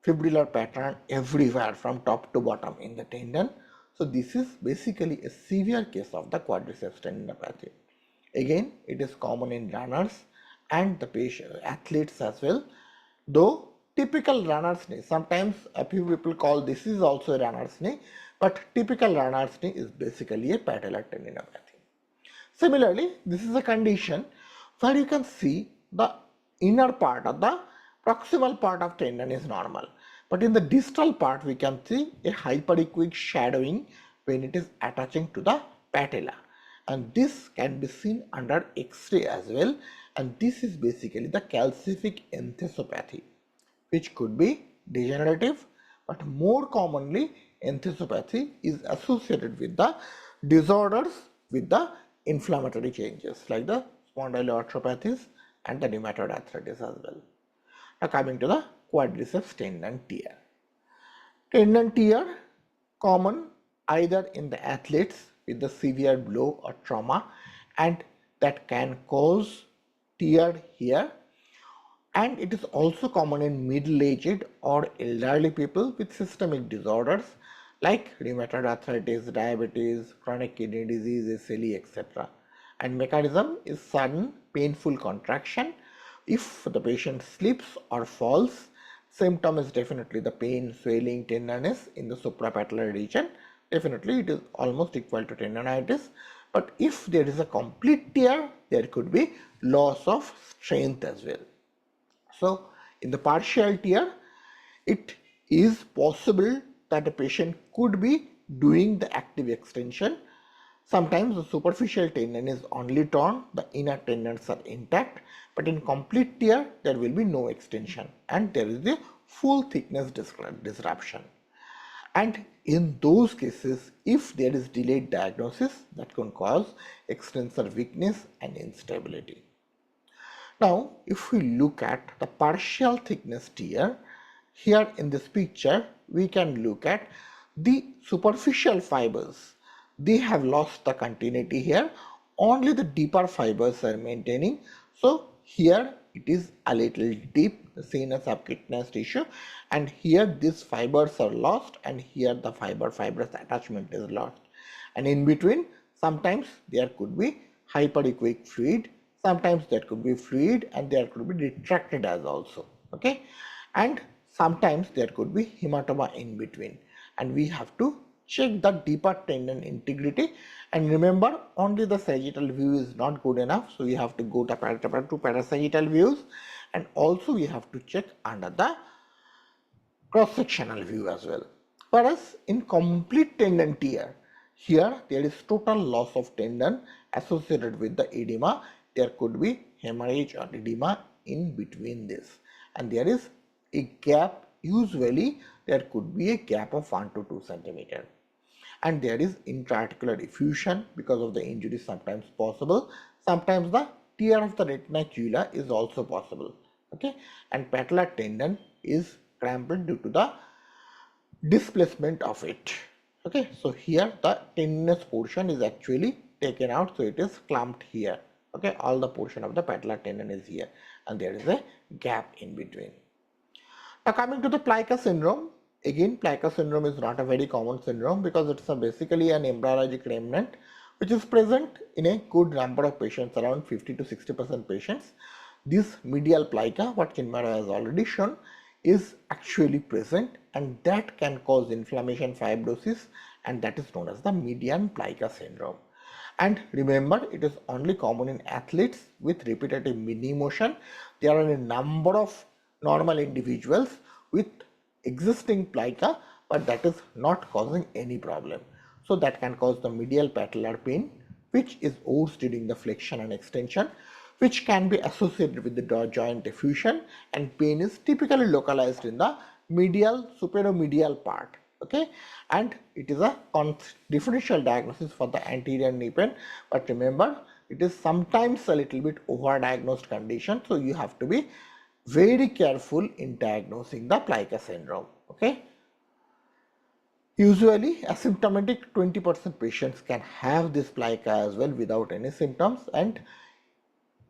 fibrillar pattern everywhere from top to bottom in the tendon. So this is basically a severe case of the quadriceps tendinopathy. Again, it is common in runners and the patient athletes as well. Though typical runner's knee, sometimes a few people call this is also a runner's knee, but typical runner's knee is basically a patellar tendinopathy. Similarly, this is a condition where you can see the inner part of the proximal part of tendon is normal, but in the distal part we can see a hyperechoic shadowing when it is attaching to the patella, and this can be seen under X-ray as well, and this is basically the calcific enthesopathy, which could be degenerative, but more commonly enthesopathy is associated with the disorders with the inflammatory changes like the spondyloarthropathies and the rheumatoid arthritis as well. Now coming to the quadriceps tendon tear. Tendon tear common either in the athletes with the severe blow or trauma, and that can cause tear here, and it is also common in middle-aged or elderly people with systemic disorders like rheumatoid arthritis, diabetes, chronic kidney disease, SLE, etc. And mechanism is sudden painful contraction. If the patient slips or falls, symptom is definitely the pain, swelling, tenderness in the suprapatellar region. Definitely it is almost equal to tendonitis. But if there is a complete tear, there could be loss of strength as well. So in the partial tear, it is possible that a patient could be doing the active extension. Sometimes the superficial tendon is only torn, the inner tendons are intact, but in complete tear there will be no extension and there is a full thickness disruption. And in those cases, if there is delayed diagnosis, that can cause extensor weakness and instability. Now, if we look at the partial thickness tear, here in this picture, we can look at the superficial fibers. They have lost the continuity here. Only the deeper fibers are maintaining. So here it is a little deep, seen as subcutaneous tissue, and here these fibers are lost, and here the fibrous attachment is lost. And in between, sometimes there could be hyperechoic fluid, sometimes there could be fluid, and there could be retracted as also, okay, and sometimes there could be hematoma in between, and we have to check the deeper tendon integrity. And remember, only the sagittal view is not good enough, so we have to go to parasagittal views, and also we have to check under the cross-sectional view as well. Whereas in complete tendon tear, here there is total loss of tendon associated with the edema. There could be hemorrhage or edema in between this, and there is a gap. Usually there could be a gap of 1 to 2 centimeter. And there is intraarticular effusion because of the injury sometimes possible. Sometimes the tear of the retinacula is also possible. Okay, and patellar tendon is cramped due to the displacement of it. Okay, so here the tendinous portion is actually taken out, so it is clumped here. Okay, all the portion of the patellar tendon is here and there is a gap in between. Now coming to the plica syndrome, again plica syndrome is not a very common syndrome because it's basically an embryologic remnant which is present in a good number of patients, around 50 to 60% patients. This medial plica, what Chinmaya has already shown, is actually present and that can cause inflammation, fibrosis, and that is known as the median plica syndrome. And remember, it is only common in athletes with repetitive mini motion. There are a number of normal individuals with existing plica, but that is not causing any problem. So that can cause the medial patellar pain, which is worse during the flexion and extension, which can be associated with the joint effusion, and pain is typically localized in the medial superomedial part. Okay, and it is a differential diagnosis for the anterior knee pain, but remember it is sometimes a little bit overdiagnosed condition, so you have to be very careful in diagnosing the plica syndrome. Okay, usually asymptomatic 20% patients can have this plica as well without any symptoms, and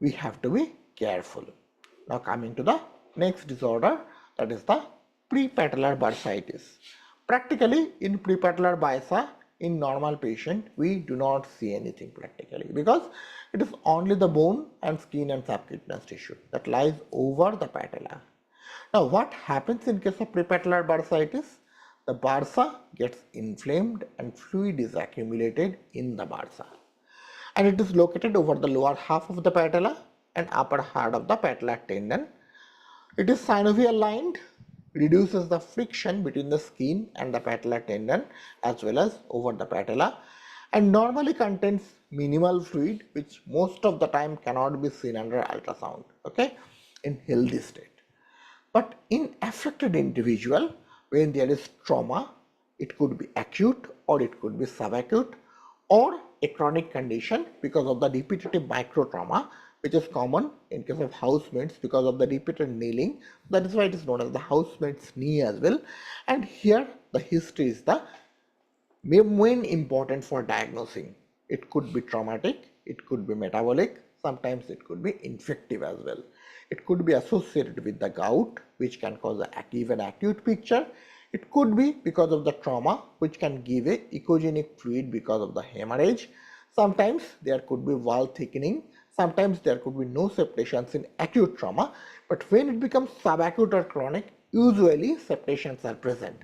we have to be careful. Now coming to the next disorder, that is the prepatellar bursitis. Practically in prepatellar bursa, in normal patient we do not see anything practically because it is only the bone and skin and subcutaneous tissue that lies over the patella. Now what happens in case of prepatellar bursitis? The bursa gets inflamed and fluid is accumulated in the bursa, and it is located over the lower half of the patella and upper part of the patellar tendon. It is synovial lined, reduces the friction between the skin and the patellar tendon as well as over the patella, and normally contains minimal fluid which most of the time cannot be seen under ultrasound, okay, in healthy state. But in affected individual, when there is trauma, it could be acute or it could be subacute or a chronic condition because of the repetitive micro trauma, which is common in case of housemates because of the repeated kneeling. That is why it is known as the housemate's knee as well. And here the history is the main important for diagnosing. It could be traumatic, it could be metabolic, sometimes it could be infective as well. It could be associated with the gout, which can cause even acute picture. It could be because of the trauma, which can give a echogenic fluid because of the hemorrhage. Sometimes there could be wall thickening. Sometimes there could be no septations in acute trauma, but when it becomes subacute or chronic, usually septations are present.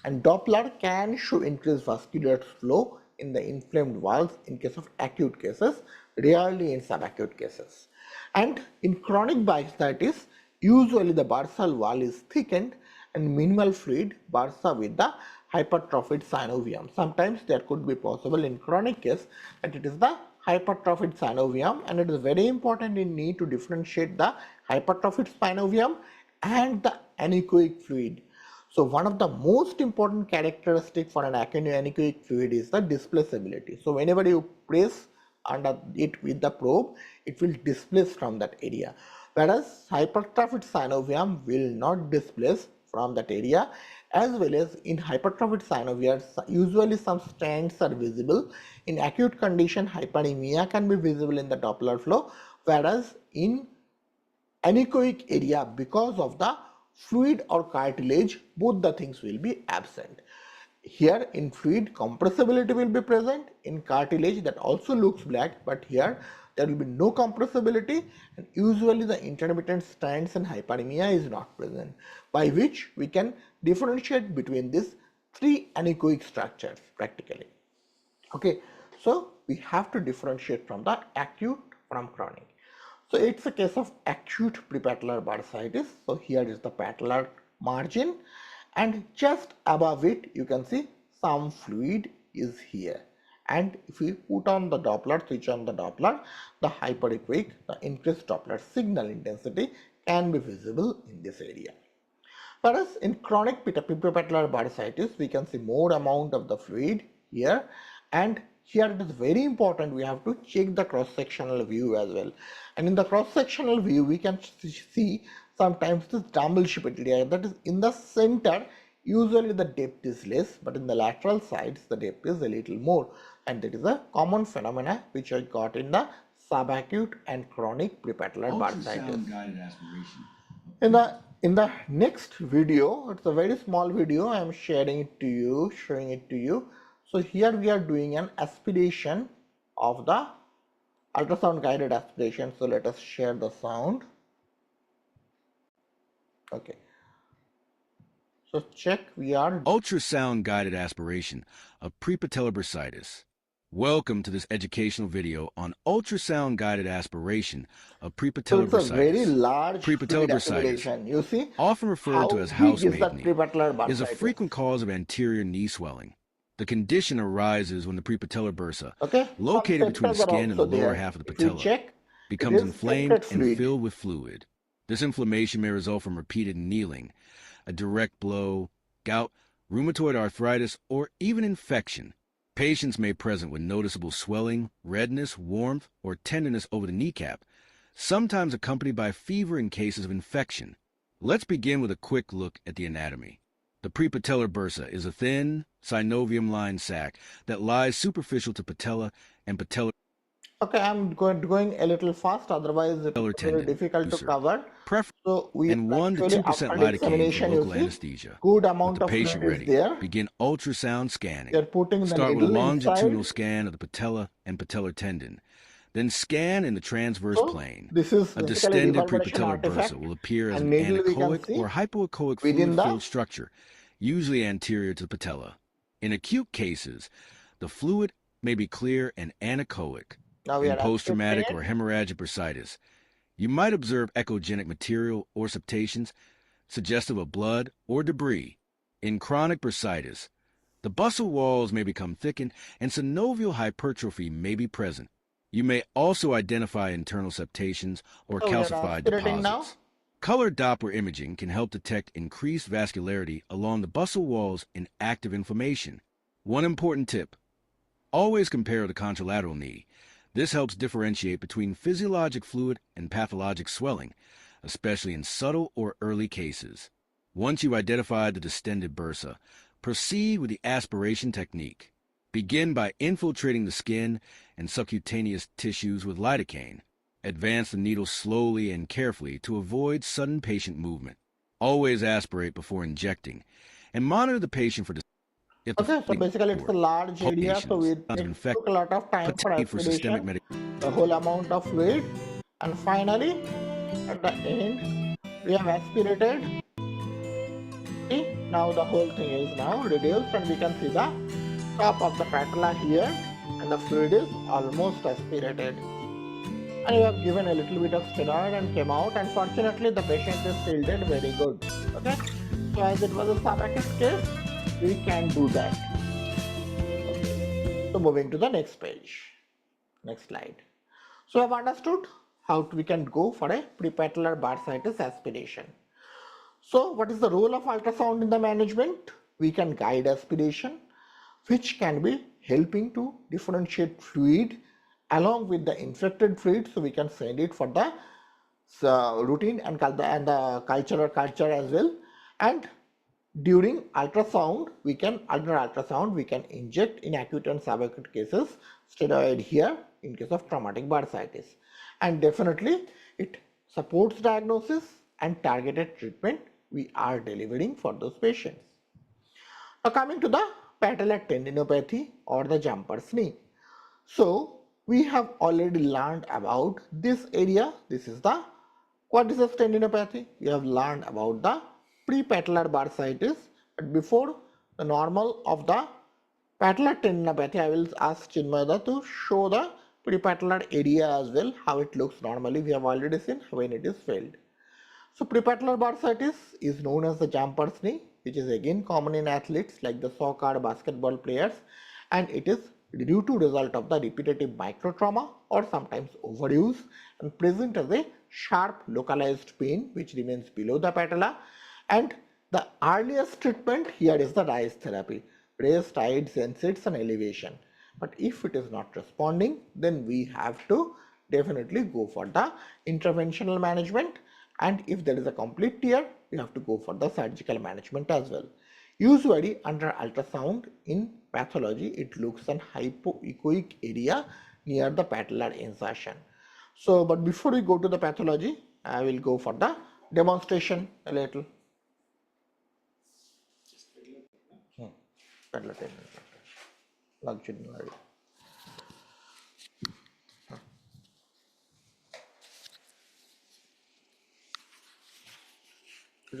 And Doppler can show increased vascular flow in the inflamed valves in case of acute cases, rarely in subacute cases. And in chronic bursitis, usually the bursal wall is thickened and minimal fluid bursa with the hypertrophied synovium. Sometimes there could be possible in chronic case that it is the hypertrophied synovium, and it is very important in need to differentiate the hypertrophied synovium and the anechoic fluid. So one of the most important characteristic for an anechoic fluid is the displaceability. So whenever you press under it with the probe, it will displace from that area, whereas hypertrophied synovium will not displace from that area. As well as in hypertrophied synovium, usually some strands are visible. In acute condition, hyperemia can be visible in the Doppler flow, whereas in anechoic area, because of the fluid or cartilage, both the things will be absent. Here in fluid, compressibility will be present. In cartilage, that also looks black, but here there will be no compressibility, and usually the intermittent strands and hyperemia is not present, by which we can differentiate between these three anechoic structures practically. Okay, so we have to differentiate from the acute from chronic. So it's a case of acute prepatellar bursitis. So here is the patellar margin, and just above it you can see some fluid is here. And if we put on the Doppler, switch on the Doppler, the hyperechoic, the increased Doppler signal intensity can be visible in this area. Whereas in chronic pituitary bursitis, we can see more amount of the fluid here, and here it is very important we have to check the cross-sectional view as well. And in the cross-sectional view, we can see sometimes this double-shaped area, that is in the center. Usually the depth is less, but in the lateral sides the depth is a little more, and that is a common phenomena which I got in the subacute and chronic pituitary bursitis. In the next video, it's a very small video, I am sharing it to you, showing it to you. So here we are doing an aspiration of the ultrasound guided aspiration. So let us share the sound. Okay. So check, we are Ultrasound guided aspiration of prepatellar bursitis. Welcome to this educational video on ultrasound guided aspiration of so prepatellar it's a very bursitis. large Prepatellar fluid bursitis, accumulation. You see often how referred to as big house is that knee, prepatellar is a bursitis. frequent cause of anterior knee swelling. The condition arises when the prepatellar bursa, Okay, some located between the septals are skin and the also lower there. half of the If you patella, check, it becomes is inflamed septate and fluid. filled with fluid. This inflammation may result from repeated kneeling, a direct blow, gout, rheumatoid arthritis, or even infection. Patients may present with noticeable swelling, redness, warmth, or tenderness over the kneecap, sometimes accompanied by fever in cases of infection. Let's begin with a quick look at the anatomy. The prepatellar bursa is a thin, synovium-lined sac that lies superficial to patella and patellar Okay, I'm going a little fast, otherwise it is very tendon, difficult to Lucerne. cover. Prefer So we and 1 to actually 2% after lidocaine for examination, you local see, anesthesia. good With amount the of patient fluid is ready, there. begin ultrasound scanning. You're putting the Start with a needle longitudinal inside. scan of the patella and patellar tendon. Then scan in the transverse So plane. this is A basically distended reverberation prepatellar artifact, bursa will appear as and an needle we can anechoic see or hypoechoic within the fluid-filled structure, usually anterior to the patella. In acute cases, the fluid may be clear and anechoic. now we In are aspirating post-traumatic it. or hemorrhagic bursitis, you might observe echogenic material or septations suggestive of blood or debris. In chronic bursitis, the bustle walls may become thickened and synovial hypertrophy may be present. You may also identify internal septations or So we are calcified aspirating now. deposits. Color Doppler imaging can help detect increased vascularity along the bustle walls in active inflammation. One important tip: always compare the contralateral knee. This helps differentiate between physiologic fluid and pathologic swelling, especially in subtle or early cases. Once you've identified the distended bursa, proceed with the aspiration technique. Begin by infiltrating the skin and subcutaneous tissues with lidocaine. Advance the needle slowly and carefully to avoid sudden patient movement. Always aspirate before injecting, and monitor the patient for if the Okay, so fluid basically it's a large area, so palpitations, it took a lot of time for potential for systemic aspiration, the whole amount of fluid, and finally at the end we have aspirated. See, now the whole thing is now reduced, and we can see the top of the patella here, and the fluid is almost aspirated. And you have given a little bit of steroid and came out, and fortunately the patient is still did very good. Okay, so as it was a subacute case, we can do that. Okay. So moving to the next page, next slide. So I've understood how we can go for a prepatellar bursitis aspiration. So what is the role of ultrasound in the management? We can guide aspiration, which can be helping to differentiate fluid along with the infected fluid, so we can send it for the routine and the culture as well. And during ultrasound, under ultrasound we can inject in acute and subacute cases steroid here in case of traumatic bursitis, and definitely it supports diagnosis and targeted treatment we are delivering for those patients. Now coming to the patellar tendinopathy or the jumper's knee. So we have already learned about this area. This is the quadriceps tendinopathy. We have learned about the prepatellar bursitis. But before the normal of the patellar tendinopathy, I will ask Chinmayda to show the prepatellar area as well, how it looks normally. We have already seen when it is failed. So prepatellar bursitis is known as the jumper's knee, which is again common in athletes like the soccer, basketball players, and it is due to result of the repetitive microtrauma or sometimes overuse, and present as a sharp localized pain which remains below the patella, and The earliest treatment here is the rise therapy, raise tides, NSAIDs and elevation. But if it is not responding, then we have to definitely go for the interventional management, and if there is a complete tear, we have to go for the surgical management as well. Usually under ultrasound in pathology, it looks an hypoechoic area near the patellar insertion. So, but before we go to the pathology, I will go for the demonstration a little. Patellar tendon, longitudinal.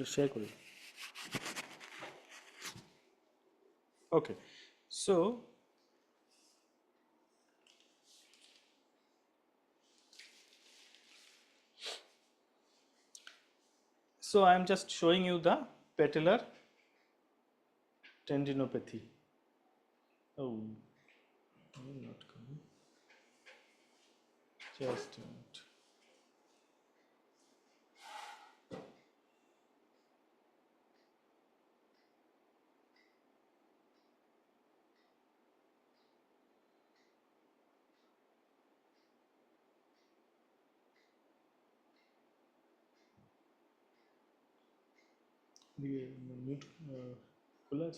share kori. Okay, so I am just showing you the patellar tendinopathy. Oh, not coming. Just a minute. Mute, खुला है?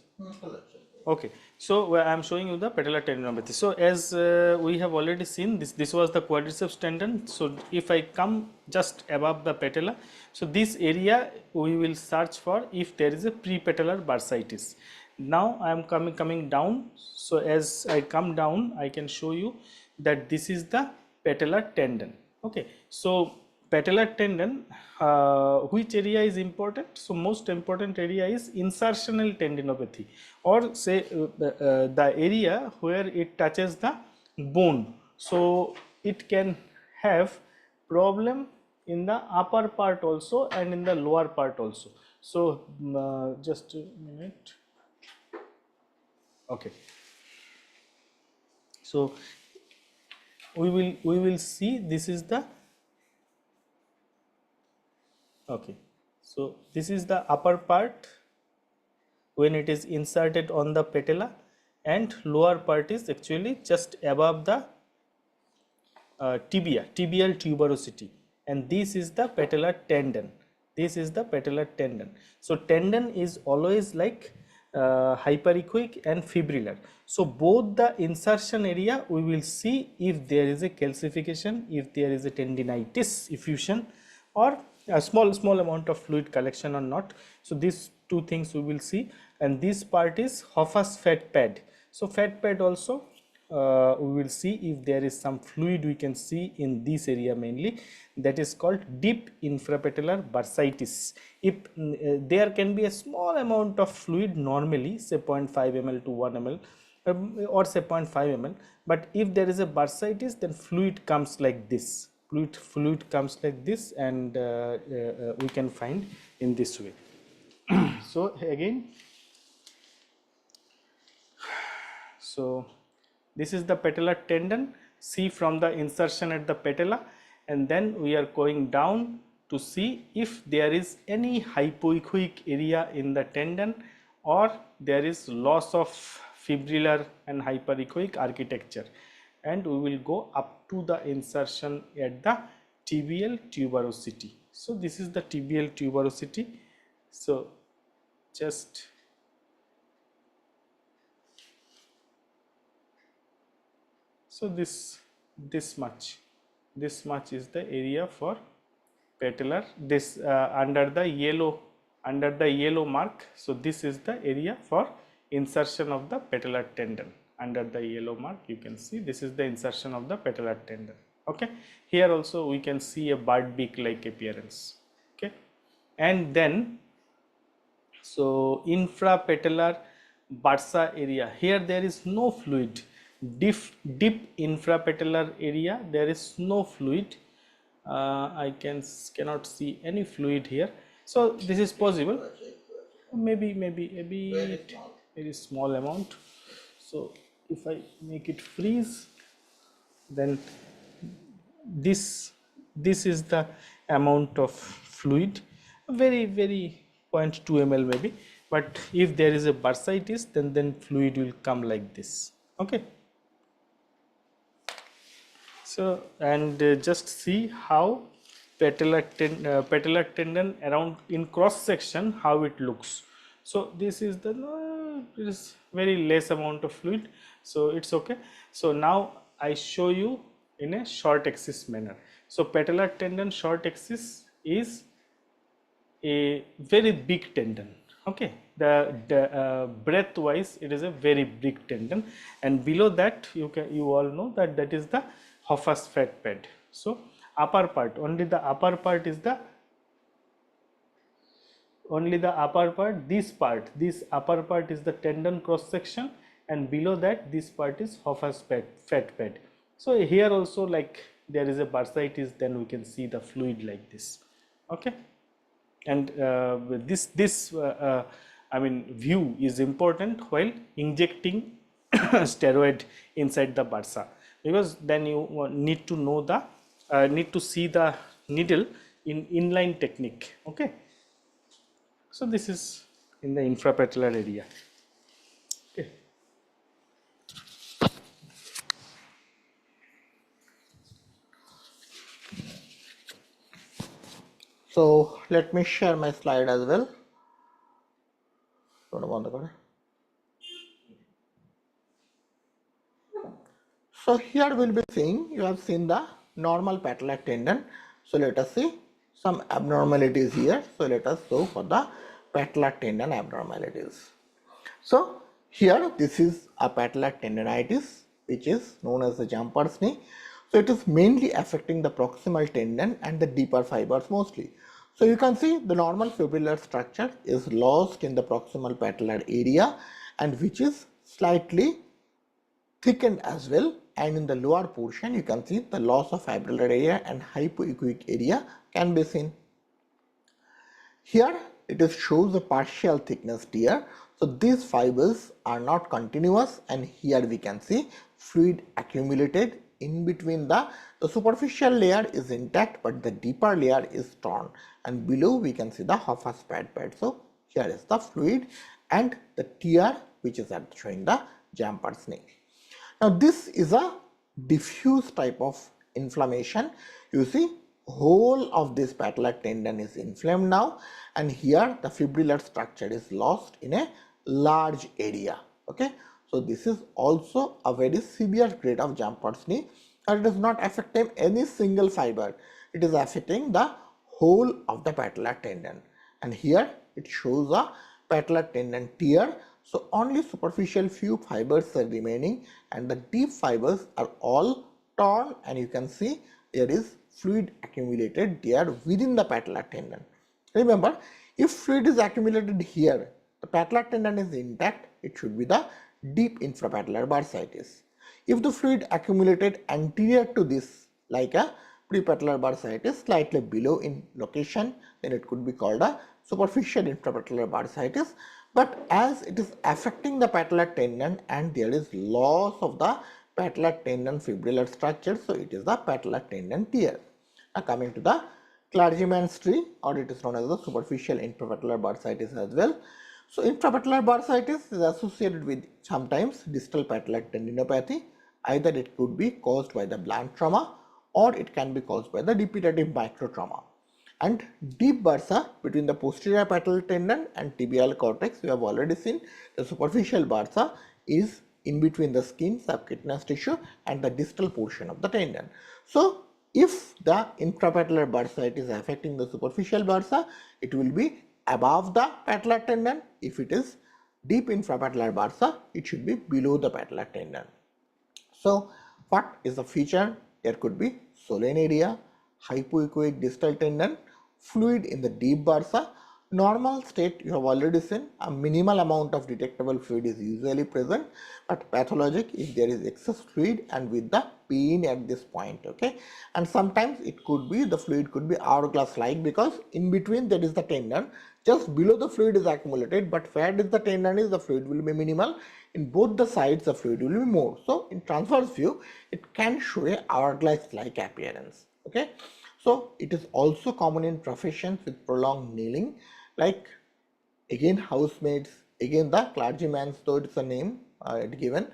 Okay, so I am showing you the patellar tendinopathy. So as we have already seen, this was the quadriceps tendon. So if I come just above the patella, so this area we will search for if there is a prepatellar bursitis. Now I am coming down. So as I come down, I can show you that this is the patellar tendon. Okay, so patellar tendon, which area is important? So most important area is insertional tendinopathy, or say the area where it touches the bone. So it can have problem in the upper part also and in the lower part also. So just a minute. Okay, so we will see this is the okay, so this is the upper part when it is inserted on the patella, and lower part is actually just above the tibial tuberosity, and this is the patellar tendon. This is the patellar tendon. So tendon is always like hyperechoic and fibrillar. So both the insertion area we will see if there is a calcification, if there is a tendinitis effusion, or a small amount of fluid collection or not. So these two things we will see, and this part is Hoffa's fat pad. So fat pad also we will see if there is some fluid we can see in this area mainly, that is called deep infrapatellar bursitis. If there can be a small amount of fluid normally, say 0.5 ml to 1 ml or say 0.5 ml, but if there is a bursitis, then fluid comes like this. Fluid comes like this, and we can find in this way. So again, so this is the patellar tendon. See from the insertion at the patella, and then we are going down to see if there is any hypoechoic area in the tendon, or there is loss of fibrillar and hyperechoic architecture, and we will go up to the insertion at the tibial tuberosity. So this is the tibial tuberosity. So just so this much is the area for patellar, this under the yellow mark. So this is the area for insertion of the patellar tendon. Under the yellow mark you can see this is the insertion of the patellar tendon. Okay, here also we can see a bird beak like appearance. Okay, and then so infrapatellar bursa area, here there is no fluid. Deep infrapatellar area, there is no fluid. I cannot see any fluid here. So this is possible, maybe a bit very small amount. So if I make it freeze, then this is the amount of fluid, very 0.2 ml maybe, but if there is a bursitis, then fluid will come like this. Okay. So, and just see how patellar tendon around in cross section how it looks. So this is the it is very less amount of fluid, so it's okay. So now I show you in a short axis manner. So patellar tendon short axis is a very big tendon. Okay, the breadth wise it is a very big tendon, and below that you all know that that is the Hoffa's fat pad. So upper part, only the upper part is the upper part, this upper part is the tendon cross section, and below that this part is Hoffa's fat pad. So here also, like there is a bursitis, then we can see the fluid like this. Okay. And I mean view is important while injecting steroid inside the bursa, because then you need to know the need to see the needle in inline technique. Okay. So this is in the infrapatellar area. Okay. So let me share my slide as well. So here we'll be seeing, you have seen the normal patellar tendon. So let us see some abnormalities here. So let us go for the patellar tendon abnormalities. So here this is a patellar tendonitis, which is known as the jumper's knee. So it is mainly affecting the proximal tendon and the deeper fibers mostly. So you can see the normal fibrillar structure is lost in the proximal patellar area, and which is slightly thickened as well, and in the lower portion you can see the loss of fibrillar area and hypoechoic area can be seen. Here it is shows a partial thickness tear. So these fibers are not continuous, and here we can see fluid accumulated in between. The superficial layer is intact, but the deeper layer is torn, and below we can see the Hoffa's fat pad. So here is the fluid and the tear which is showing the jumper's knee. Now this is a diffuse type of inflammation. You see whole of this patellar tendon is inflamed now, and here the fibrillar structure is lost in a large area. Okay, so this is also a very severe grade of jumper's knee, and it is not affecting any single fiber, it is affecting the whole of the patellar tendon, and here it shows a patellar tendon tear. So only superficial few fibers are remaining, and the deep fibers are all torn, and you can see there is fluid accumulated there within the patellar tendon. Remember, if fluid is accumulated here, the patellar tendon is intact, it should be the deep infrapatellar bursitis. If the fluid accumulated anterior to this, like a prepatellar bursitis, slightly below in location, then it could be called a superficial infrapatellar bursitis. But as it is affecting the patellar tendon and there is loss of the patellar tendon fibrillar structure, so it is the patellar tendon tear. Now coming to the clergyman's tree, or it is known as the superficial infrapatellar bursitis as well. So infrapatellar bursitis is associated with sometimes distal patellar tendinopathy. Either it could be caused by the blunt trauma, or it can be caused by the repetitive micro trauma. And deep bursa between the posterior patellar tendon and tibial cortex, we have already seen. The superficial bursa is in between the skin, subcutaneous tissue, and the distal portion of the tendon. So if the infrapatellar bursa is affecting the superficial bursa, it will be above the patellar tendon. If it is deep infrapatellar bursa, it should be below the patellar tendon. So what is the feature? There could be swollen area, hypoechoic distal tendon, fluid in the deep bursa. Normal state you have already seen, a minimal amount of detectable fluid is usually present, but pathologic if there is excess fluid and with the pain at this point. Okay, and sometimes it could be the fluid could be hourglass like, because in between there is the tendon, just below the fluid is accumulated, but where the tendon is, the fluid will be minimal. In both the sides the fluid will be more. So in transverse view it can show a hourglass like appearance. Okay, so it is also common in professions with prolonged kneeling, like again housemaids, again the clergyman's, though it's a name given.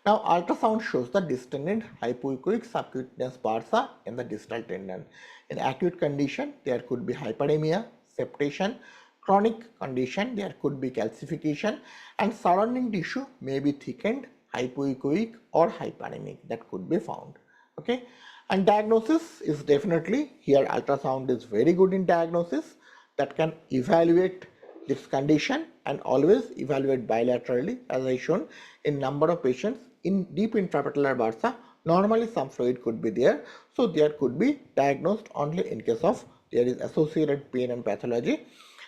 Now ultrasound shows the distended hypoechoic subcutaneous bursa in the distal tendon. In acute condition, there could be hyperemia, septation. Chronic condition, there could be calcification, and surrounding tissue may be thickened, hypoechoic or hyperemic, that could be found. Okay, and diagnosis is definitely here. Ultrasound is very good in diagnosis, that can evaluate this condition and always evaluate bilaterally, as I shown in number of patients in deep intrapatellar bursa. Normally some fluid could be there, so there could be diagnosed only in case of there is associated pain and pathology.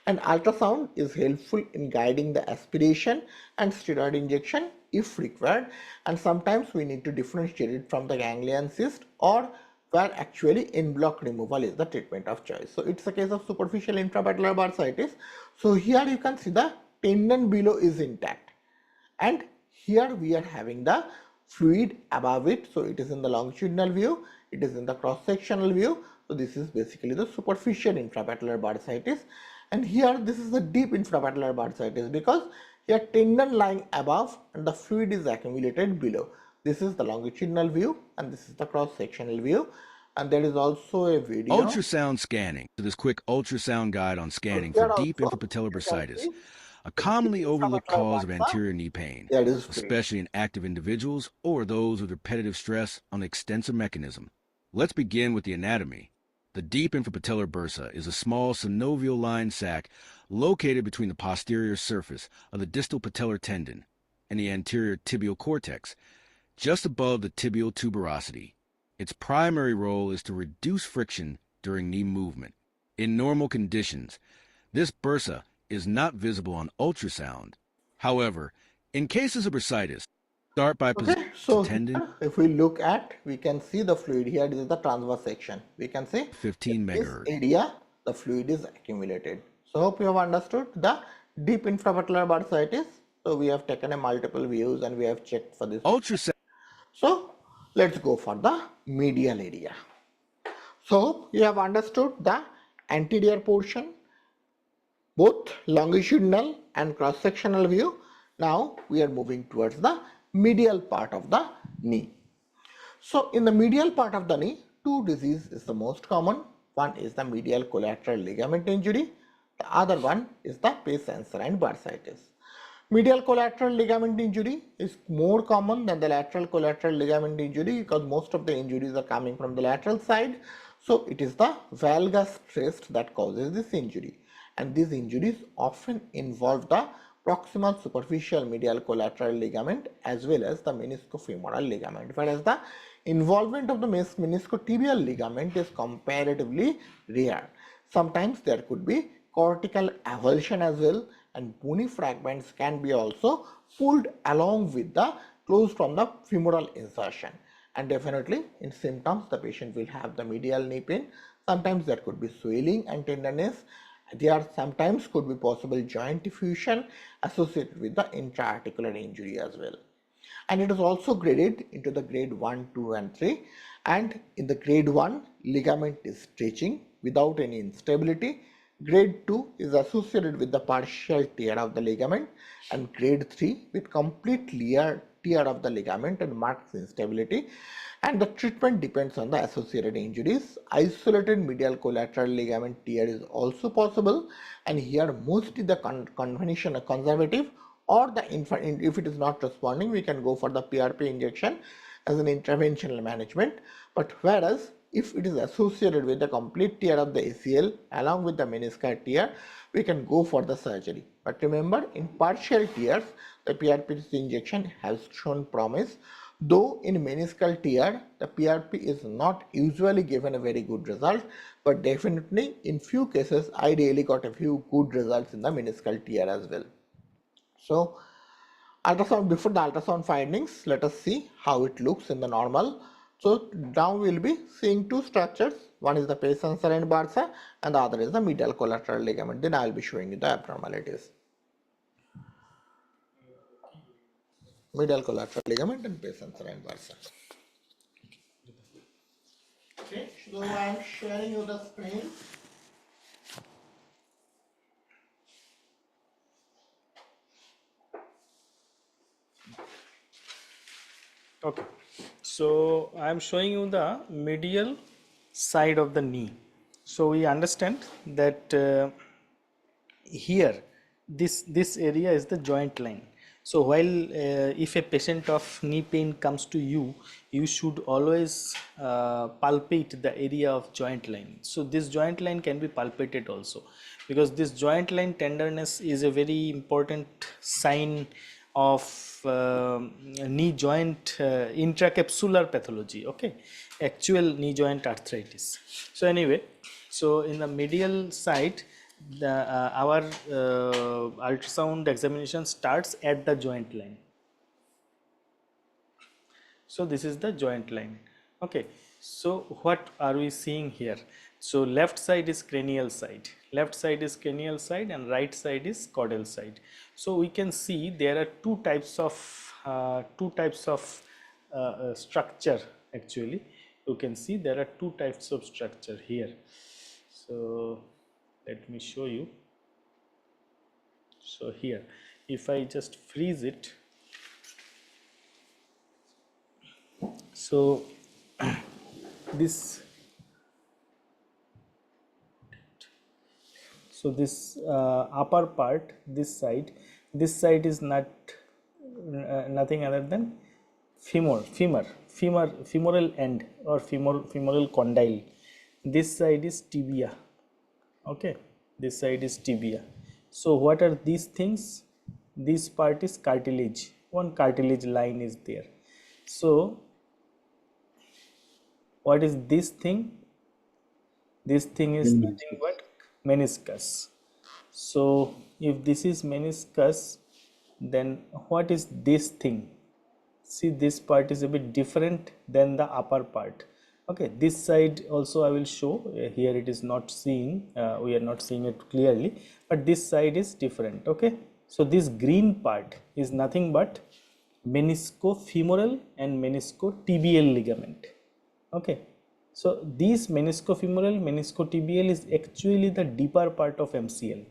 And ultrasound is helpful in guiding the aspiration and steroid injection if required, and sometimes we need to differentiate it from the ganglion cyst, or where actually en bloc removal is the treatment of choice. So it's a case of superficial intrapatellar bursitis. So here you can see the tendon below is intact, and here we are having the fluid above it. So it is in the longitudinal view, it is in the cross sectional view. So this is basically the superficial intrapatellar bursitis, and here this is the deep intrapatellar bursitis, because here tendon lying above and the fluid is accumulated below. This is the longitudinal view and this is the cross sectional view, and there is also a video. Ultrasound scanning. So this quick ultrasound guide on scanning here for deep also infrapatellar you can bursitis, see a commonly overlooked intrapatellar cause of bursa, anterior knee pain, there is fluid. especially in active individuals or those with repetitive stress on the extensor mechanism. Let's begin with the anatomy. The deep infrapatellar bursa is a small synovial lined sac located between the posterior surface of the distal patellar tendon and the anterior tibial cortex, just above the tibial tuberosity. Its primary role is to reduce friction during knee movement. In normal conditions, this bursa is not visible on ultrasound. However, in cases of bursitis, start by positioning Okay, so the tendon here, if we look at, we can see the fluid here. This is the transverse section. We can see 15 in this megahertz. area the fluid is accumulated. So hope you have understood the deep infrapatellar bursitis. So we have taken a multiple views and we have checked for this. Ultrasound. So let's go for the medial area. So you have understood the anterior portion, both longitudinal and cross-sectional view. Now we are moving towards the medial part of the knee. So in the medial part of the knee, two diseases is the most common. One is the medial collateral ligament injury. The other one is the pes anserine bursitis. Medial collateral ligament injury is more common than the lateral collateral ligament injury, because most of the injuries are coming from the lateral side. So it is the valgus stress that causes this injury, and these injuries often involve the proximal superficial medial collateral ligament as well as the meniscofemoral ligament, whereas the involvement of the meniscotibial ligament is comparatively rare. Sometimes there could be cortical avulsion as well, and bony fragments can be also pulled along with the close from the femoral insertion. And definitely in symptoms, the patient will have the medial knee pain. Sometimes there could be swelling and tenderness. There sometimes could be possible joint effusion associated with the intra-articular injury as well. And it is also graded into the grade 1, 2 and 3. And in the grade 1, ligament is stretching without any instability. Grade 2 is associated with the partial tear of the ligament, and grade 3 with complete tear of the ligament and marked instability. And the treatment depends on the associated injuries. Isolated medial collateral ligament tear is also possible, and here mostly the convention conservative, or the if it is not responding, we can go for the PRP injection as an interventional management. But whereas if it is associated with the complete tear of the ACL along with the meniscal tear, we can go for the surgery. But remember, in partial tears, the PRP injection has shown promise, though in meniscal tear, the PRP is not usually given a very good result, but definitely in few cases, I really got a few good results in the meniscal tear as well. So ultrasound, before the ultrasound findings, let us see how it looks in the normal. So now we will be seeing two structures. One is the pes anserine bursa and the other is the medial collateral ligament. Then I will be showing you the abnormalities. Medial collateral ligament and pes anserine bursa. Okay, so I am sharing you the screen. Okay, so I am showing you the medial side of the knee. So we understand that here this area is the joint line. So while if a patient of knee pain comes to you, you should always palpate the area of joint line. So this joint line can be palpated also, because this joint line tenderness is a very important sign of knee joint intracapsular pathology, okay, actual knee joint arthritis. So anyway, so in the medial side, the our ultrasound examination starts at the joint line. So this is the joint line. Okay, so what are we seeing here? So left side is cranial side, left side is cranial side, and right side is caudal side. So we can see there are two types of structure. Actually, you can see there are two types of structure here. So let me show you. So here, if I just freeze it, so this this upper part, this side is nothing other than femoral end or femoral condyle. This side is tibia. Okay, this side is tibia. So what are these things? This part is cartilage, one cartilage line is there. So what is this thing? This thing is nothing but meniscus. So if this is meniscus, then what is this thing? See, this part is a bit different than the upper part. Okay, this side also I will show. Here it is not seen, we are not seeing it clearly, but this side is different. Okay, so this green part is nothing but meniscofemoral and meniscotibial ligament. Okay, so this meniscofemoral, meniscotibial is actually the deeper part of MCL,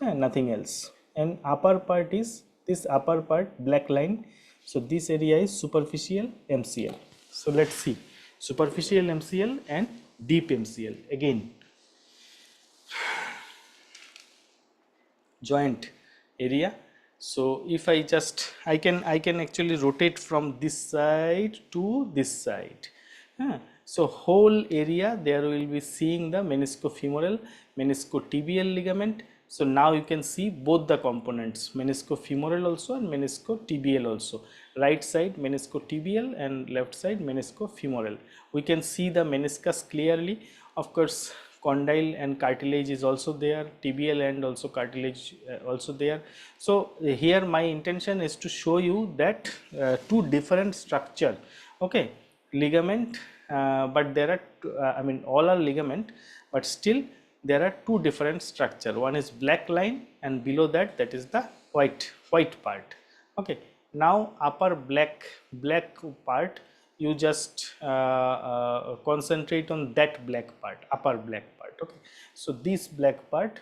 nothing else. And upper part is this upper part, black line. So this area is superficial MCL. So let's see superficial MCL and deep MCL. Again, joint area. So if I just I can actually rotate from this side to this side. So whole area there will be seeing the meniscofemoral, meniscotibial ligament. So now you can see both the components, meniscofemoral also and meniscotibial also. Right side meniscotibial and left side meniscofemoral. We can see the meniscus clearly. Of course, condyle and cartilage is also there, tibial and also cartilage also there. So here my intention is to show you that two different structure, okay, ligament, but there are I mean all are ligament, but still there are two different structure. One is black line and below that is the white part. Okay, now upper black part, you just concentrate on that black part, upper black part. Okay, so this black part,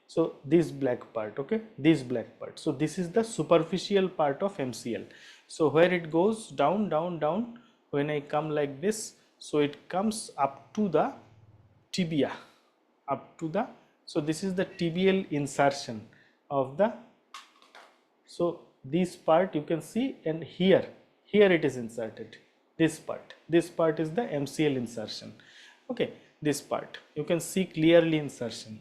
so this black part, okay, this black part. So this is the superficial part of MCL. So where it goes down, when I come like this, so it comes up to the tibia, so this is the tibial insertion of the, so this part you can see, and here it is inserted, this part is the MCL insertion. Okay, this part you can see clearly insertion,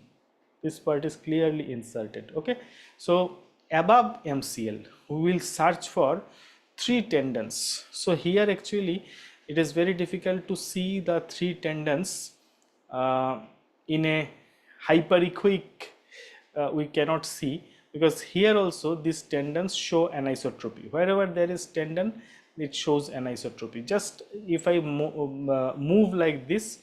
this part is clearly inserted. Okay, so above MCL we will search for three tendons. So here actually it is very difficult to see the three tendons in a hyperechoic, we cannot see, because here also these tendons show anisotropy. Wherever there is tendon, it shows anisotropy. Just if I move like this,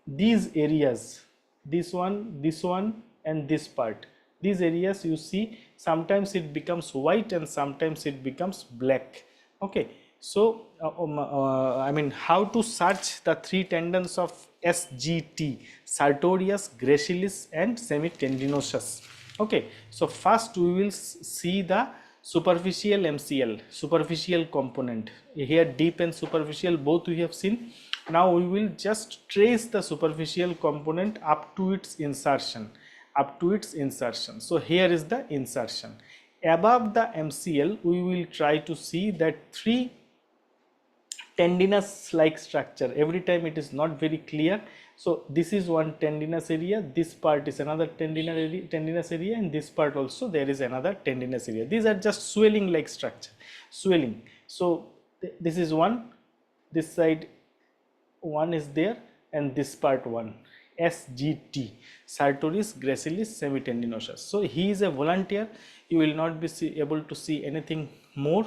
these areas, this one and this part, these areas you see, sometimes it becomes white and sometimes it becomes black. Okay, so I mean how to search the three tendons of SGT, sartorius, gracilis and semitendinosus. Okay, so first we will see the superficial MCL, superficial component. Here deep and superficial both we have seen. Now we will just trace the superficial component up to its insertion, So here is the insertion. Above the MCL we will try to see that three tendinous like structure. Every time it is not very clear. So this is one tendinous area, this part is another tendinous area, and this part also there is another tendinous area. These are just swelling like structure, swelling. So this is one, this side one is there, and this part one, SGT, sartorius gracilis semitendinosus. So he is a volunteer, you will not be able to see anything more.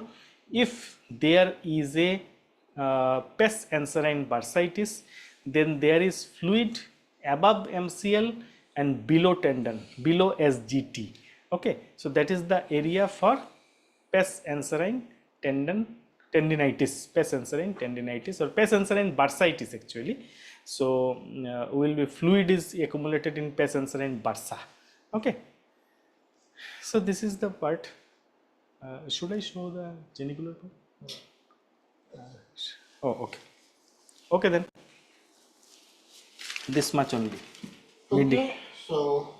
If there is a pes anserine bursitis, then there is fluid above MCL and below tendon, below SGT. Okay, so that is the area for pes anserine tendinitis, pes anserine tendinitis, or pes anserine bursitis actually. So will be fluid is accumulated in pes anserine bursa. Okay, so this is the part. Should I show the genicular part? Oh, okay. Okay then. This much only. Okay, so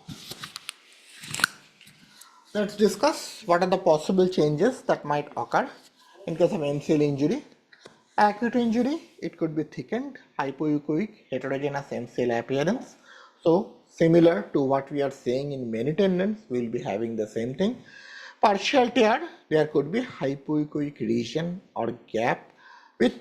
let's discuss what are the possible changes that might occur in case of MCL injury. Acute injury, it could be thickened, hypoechoic, heterogeneous MCL appearance. So similar to what we are saying in many tendons, we will be having the same thing. Partial tear, there could be hypoechoic region or gap with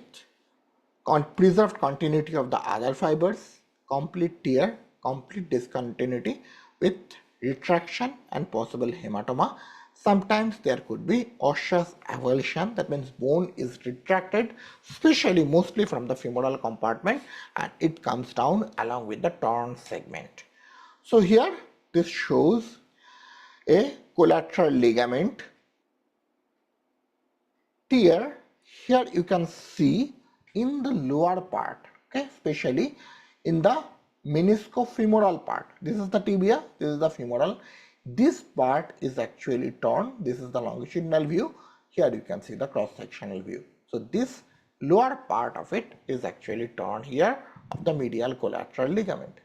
preserved continuity of the other fibers, complete tear, complete discontinuity with retraction and possible hematoma. Sometimes there could be osseous avulsion, that means bone is retracted, especially mostly from the femoral compartment, and it comes down along with the torn segment. So here this shows a collateral ligament tear. Here you can see in the lower part, okay, especially in the meniscofemoral part. This is the tibia, this is the femoral. This part is actually torn. This is the longitudinal view. Here you can see the cross-sectional view. So this lower part of it is actually torn here of the medial collateral ligament.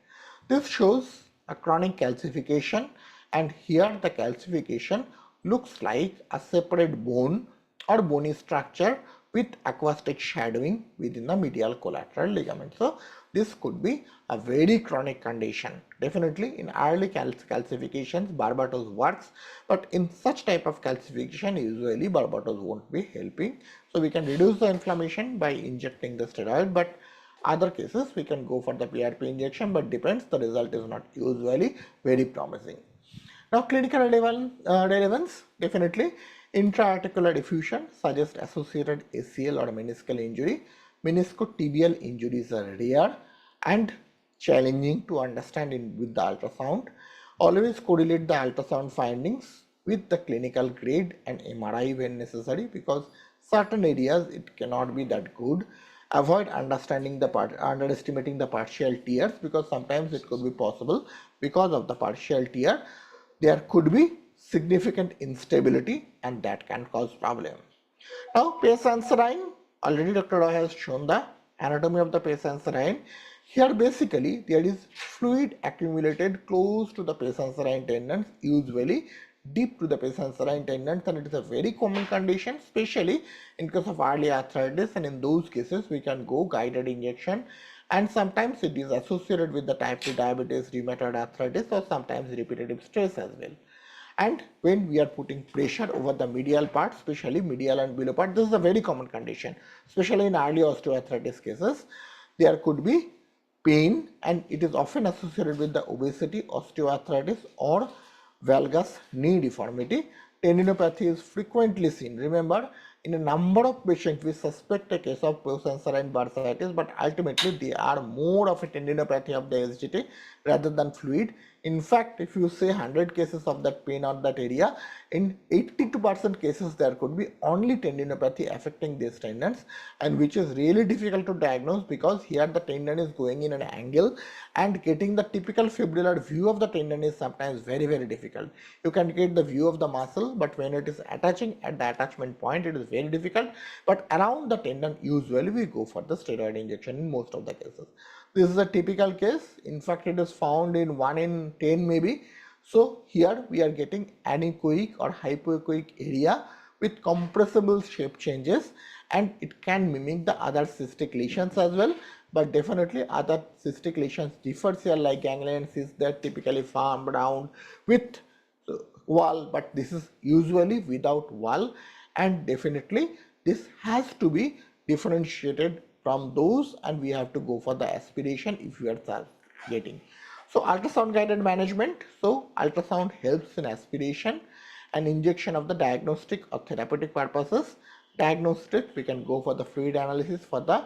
This shows a chronic calcification, and here the calcification looks like a separate bone or bony structure with acoustic shadowing within the medial collateral ligament. So this could be a very chronic condition. Definitely in early calcifications, barbatos works, but in such type of calcification, usually barbatos won't be helping. So we can reduce the inflammation by injecting the steroid, but other cases we can go for the PRP injection, but depends, the result is not usually very promising. Now clinical relevance, definitely intra-articular diffusion suggests associated ACL or meniscal injury. Meniscotibial injuries are rare and challenging to understand with the ultrasound. Always correlate the ultrasound findings with the clinical grade and MRI when necessary, because certain areas it cannot be that good. Avoid underestimating the partial tears, because sometimes it could be possible because of the partial tear there could be significant instability, and that can cause problem. Now pes anserine, already Dr. Roy has shown the anatomy of the pes anserine. Here basically there is fluid accumulated close to the pes anserine tendons, usually deep to the pes anserine tendons, and it is a very common condition, especially in case of early arthritis, and in those cases we can go guided injection, and sometimes it is associated with the type 2 diabetes, rheumatoid arthritis, or sometimes repetitive stress as well. And when we are putting pressure over the medial part, especially medial and below part, this is a very common condition, especially in early osteoarthritis cases. There could be pain, and it is often associated with the obesity, osteoarthritis, or valgus knee deformity. Tendinopathy is frequently seen. Remember, in a number of patients we suspect a case of pes anserine bursitis, but ultimately they are more of a tendinopathy of the SGT rather than fluid. In fact, if you say 100 cases of that pain on that area, in 82% cases there could be only tendinopathy affecting these tendons, and which is really difficult to diagnose because here the tendon is going in an angle and getting the typical fibrillar view of the tendon is sometimes very difficult. You can get the view of the muscle, but when it is attaching at the attachment point it is very difficult, but around the tendon usually we go for the steroid injection in most of the cases. This is a typical case. In fact, it is found in 1 in 10 maybe. So here we are getting anechoic or hypoechoic area with compressible shape changes, and it can mimic the other cystic lesions as well, but definitely other cystic lesions differs here, like ganglion cysts that typically form round with wall, but this is usually without wall, and definitely this has to be differentiated from those, and we have to go for the aspiration if we are getting. So ultrasound guided management. So ultrasound helps in aspiration and injection of the diagnostic or therapeutic purposes. Diagnostic, we can go for the fluid analysis for the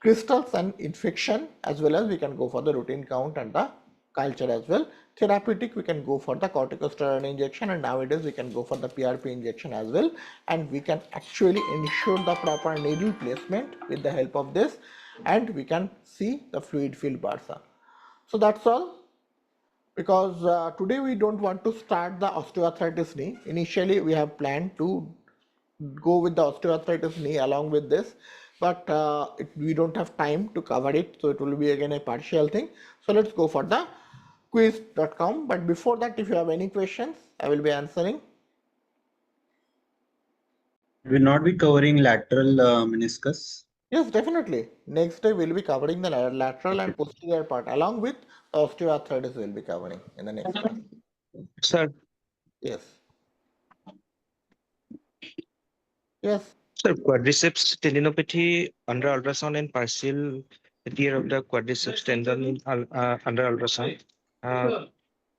crystals and infection, as well as we can go for the routine count and the culture as well. Therapeutic, we can go for the corticosteroid injection, and nowadays we can go for the PRP injection as well, and we can actually ensure the proper needle placement with the help of this, and we can see the fluid filled bursa. So that's all, because today we don't want to start the osteoarthritis knee. Initially we have planned to go with the osteoarthritis knee along with this, but we don't have time to cover it, so it will be again a partial thing. So let's go for the quiz.com, but before that, if you have any questions, I will be answering. Will not be covering lateral meniscus. Yes, definitely. Next day we'll be covering the lateral and posterior part along with osteoarthritis. We'll be covering in the next class. Sir, Yes. Yes. sir, quadriceps tendinopathy under ultrasound and partial tear of the quadriceps tendon in, under ultrasound.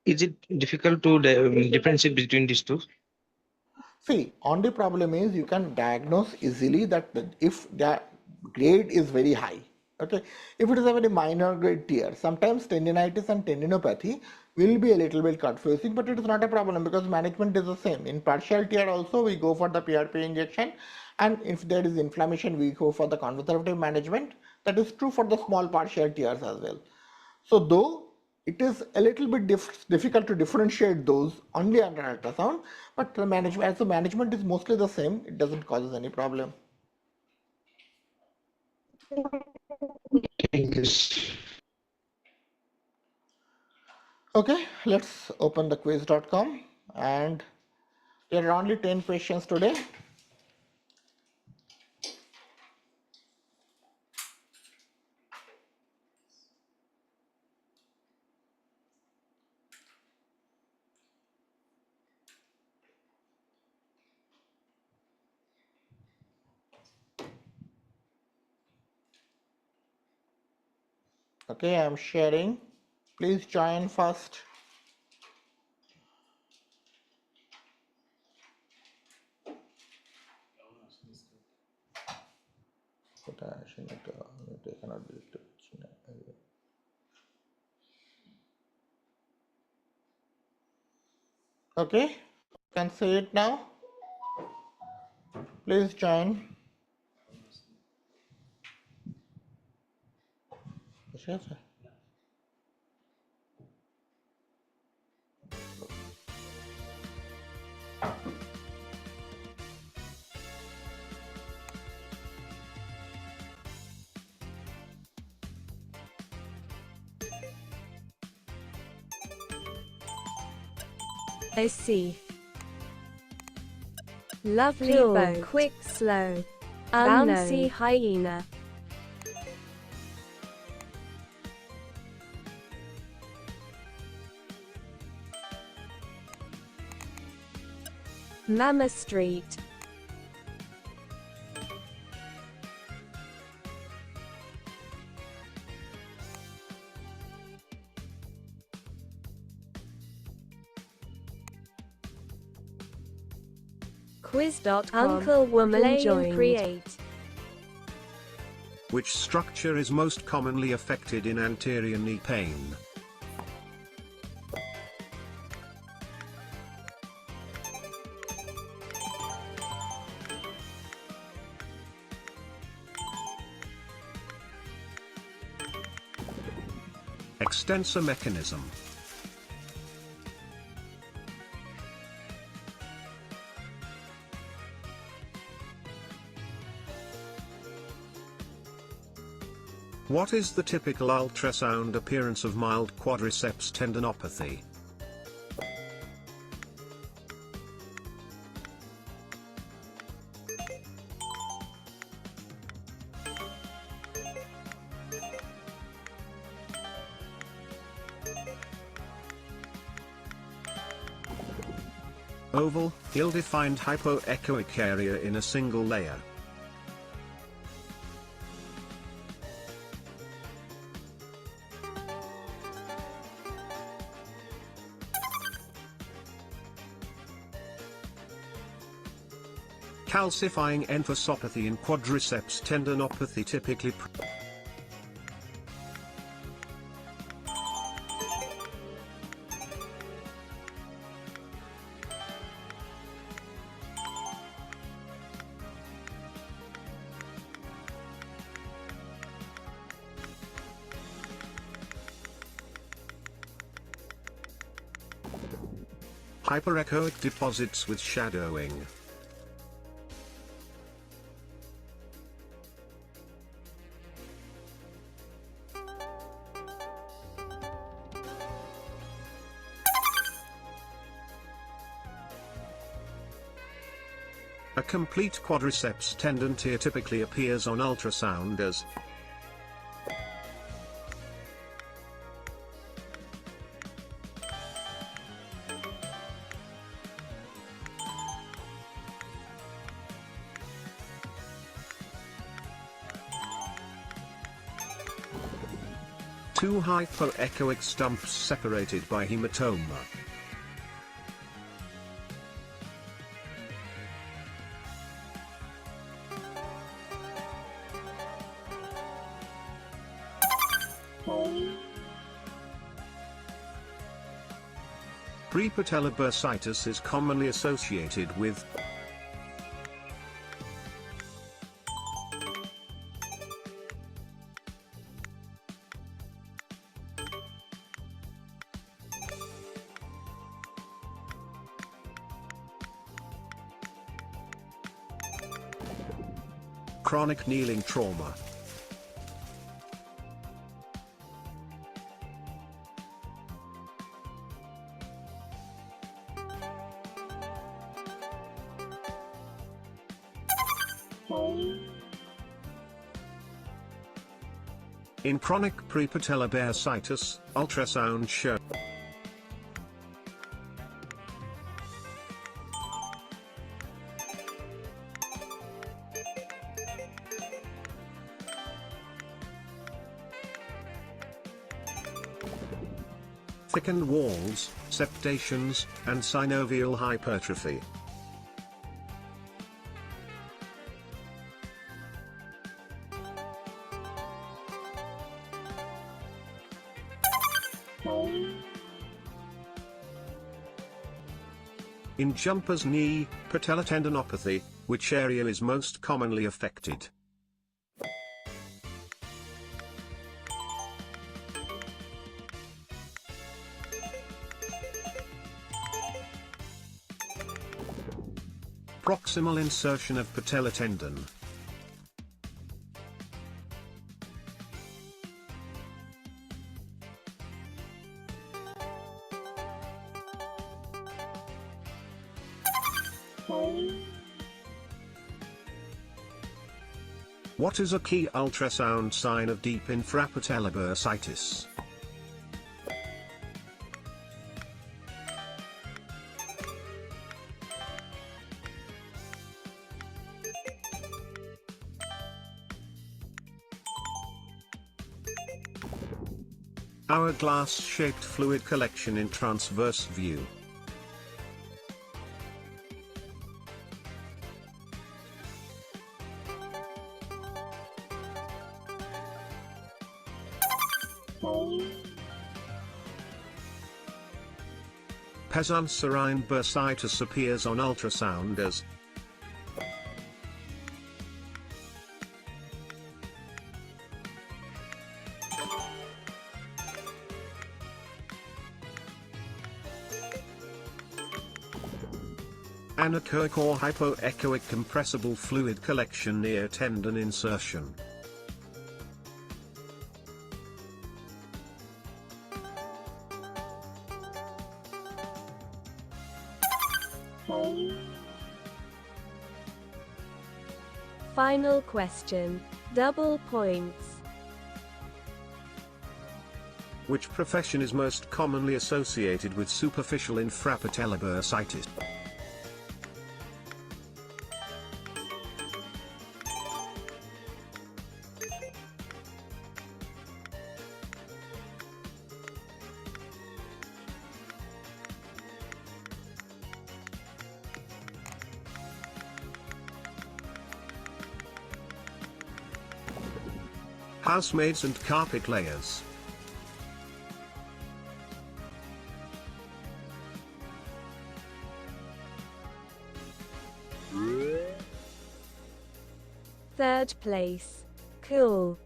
Is it difficult to differentiate between these two? See, only problem is you can diagnose easily that if the grade is very high. Okay, if it is a very minor grade tear, sometimes tendinitis and tendinopathy will be a little bit confusing, but it is not a problem because management is the same. In partial tear also we go for the PRP injection, and if there is inflammation we go for the conservative management. That is true for the small partial tears as well. So though it is a little bit difficult to differentiate those only under ultrasound, but the management, as the management is mostly the same, it doesn't cause any problem. Thank you. Okay, let's open the quiz.com, and there are only 10 questions today. Okay, I'm sharing. Please join first. Okay, you can see it now. Please join. Yes, sir. I see. Lovely Cool, boat. quick, slow. Bouncy Unknown. hyena. Mama Street. Quiz.com. Uncle Woman Play and joined. create. Which structure is most commonly affected in anterior knee pain? Extensor mechanism. What is the typical ultrasound appearance of mild quadriceps tendinopathy? Oval, ill-defined hypoechoic area in a single layer. Calcifying enthesopathy in quadriceps tendinopathy typically hyperechoic deposits with shadowing. A complete quadriceps tendon tear typically appears on ultrasound as two hypoechoic stumps separated by hematoma. Prepatellar bursitis is commonly associated with chronic kneeling trauma. In chronic prepatellar bursitis, ultrasound shows thickened walls, septations, and synovial hypertrophy. In jumper's knee, patellar tendinopathy, which area is most commonly affected? Proximal insertion of patellar tendon. What is a key ultrasound sign of deep infrapatellar bursitis? Hourglass-shaped fluid collection in transverse view. Pesanserine bursitis appears on ultrasound as Anechoic or hypoechoic compressible fluid collection near tendon insertion. Final question. Double points. Which profession is most commonly associated with superficial infrapatellar bursitis? Housemaids and carpet layers. Third place. Cool.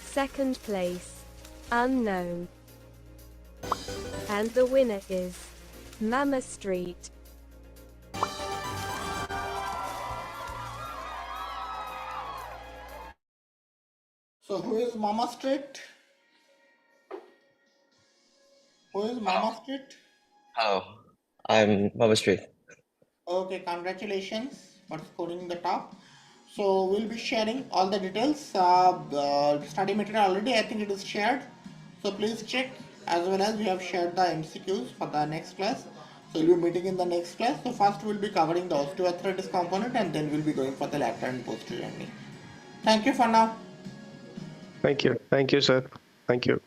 Second place. Unknown. And the winner is Mama Street. So who is Mama Street? Who is Mama Street? Hello, I'm Mama Street. Okay, congratulations for scoring the top. So we'll be sharing all the details. The study material already, I think it is shared. So please check, as well as we have shared the MCQs for the next class. So we'll be meeting in the next class. So first we'll be covering the osteoarthritis component, and then we'll be going for the lateral and posterior knee. Thank you for now. Thank you. Thank you, sir. Thank you.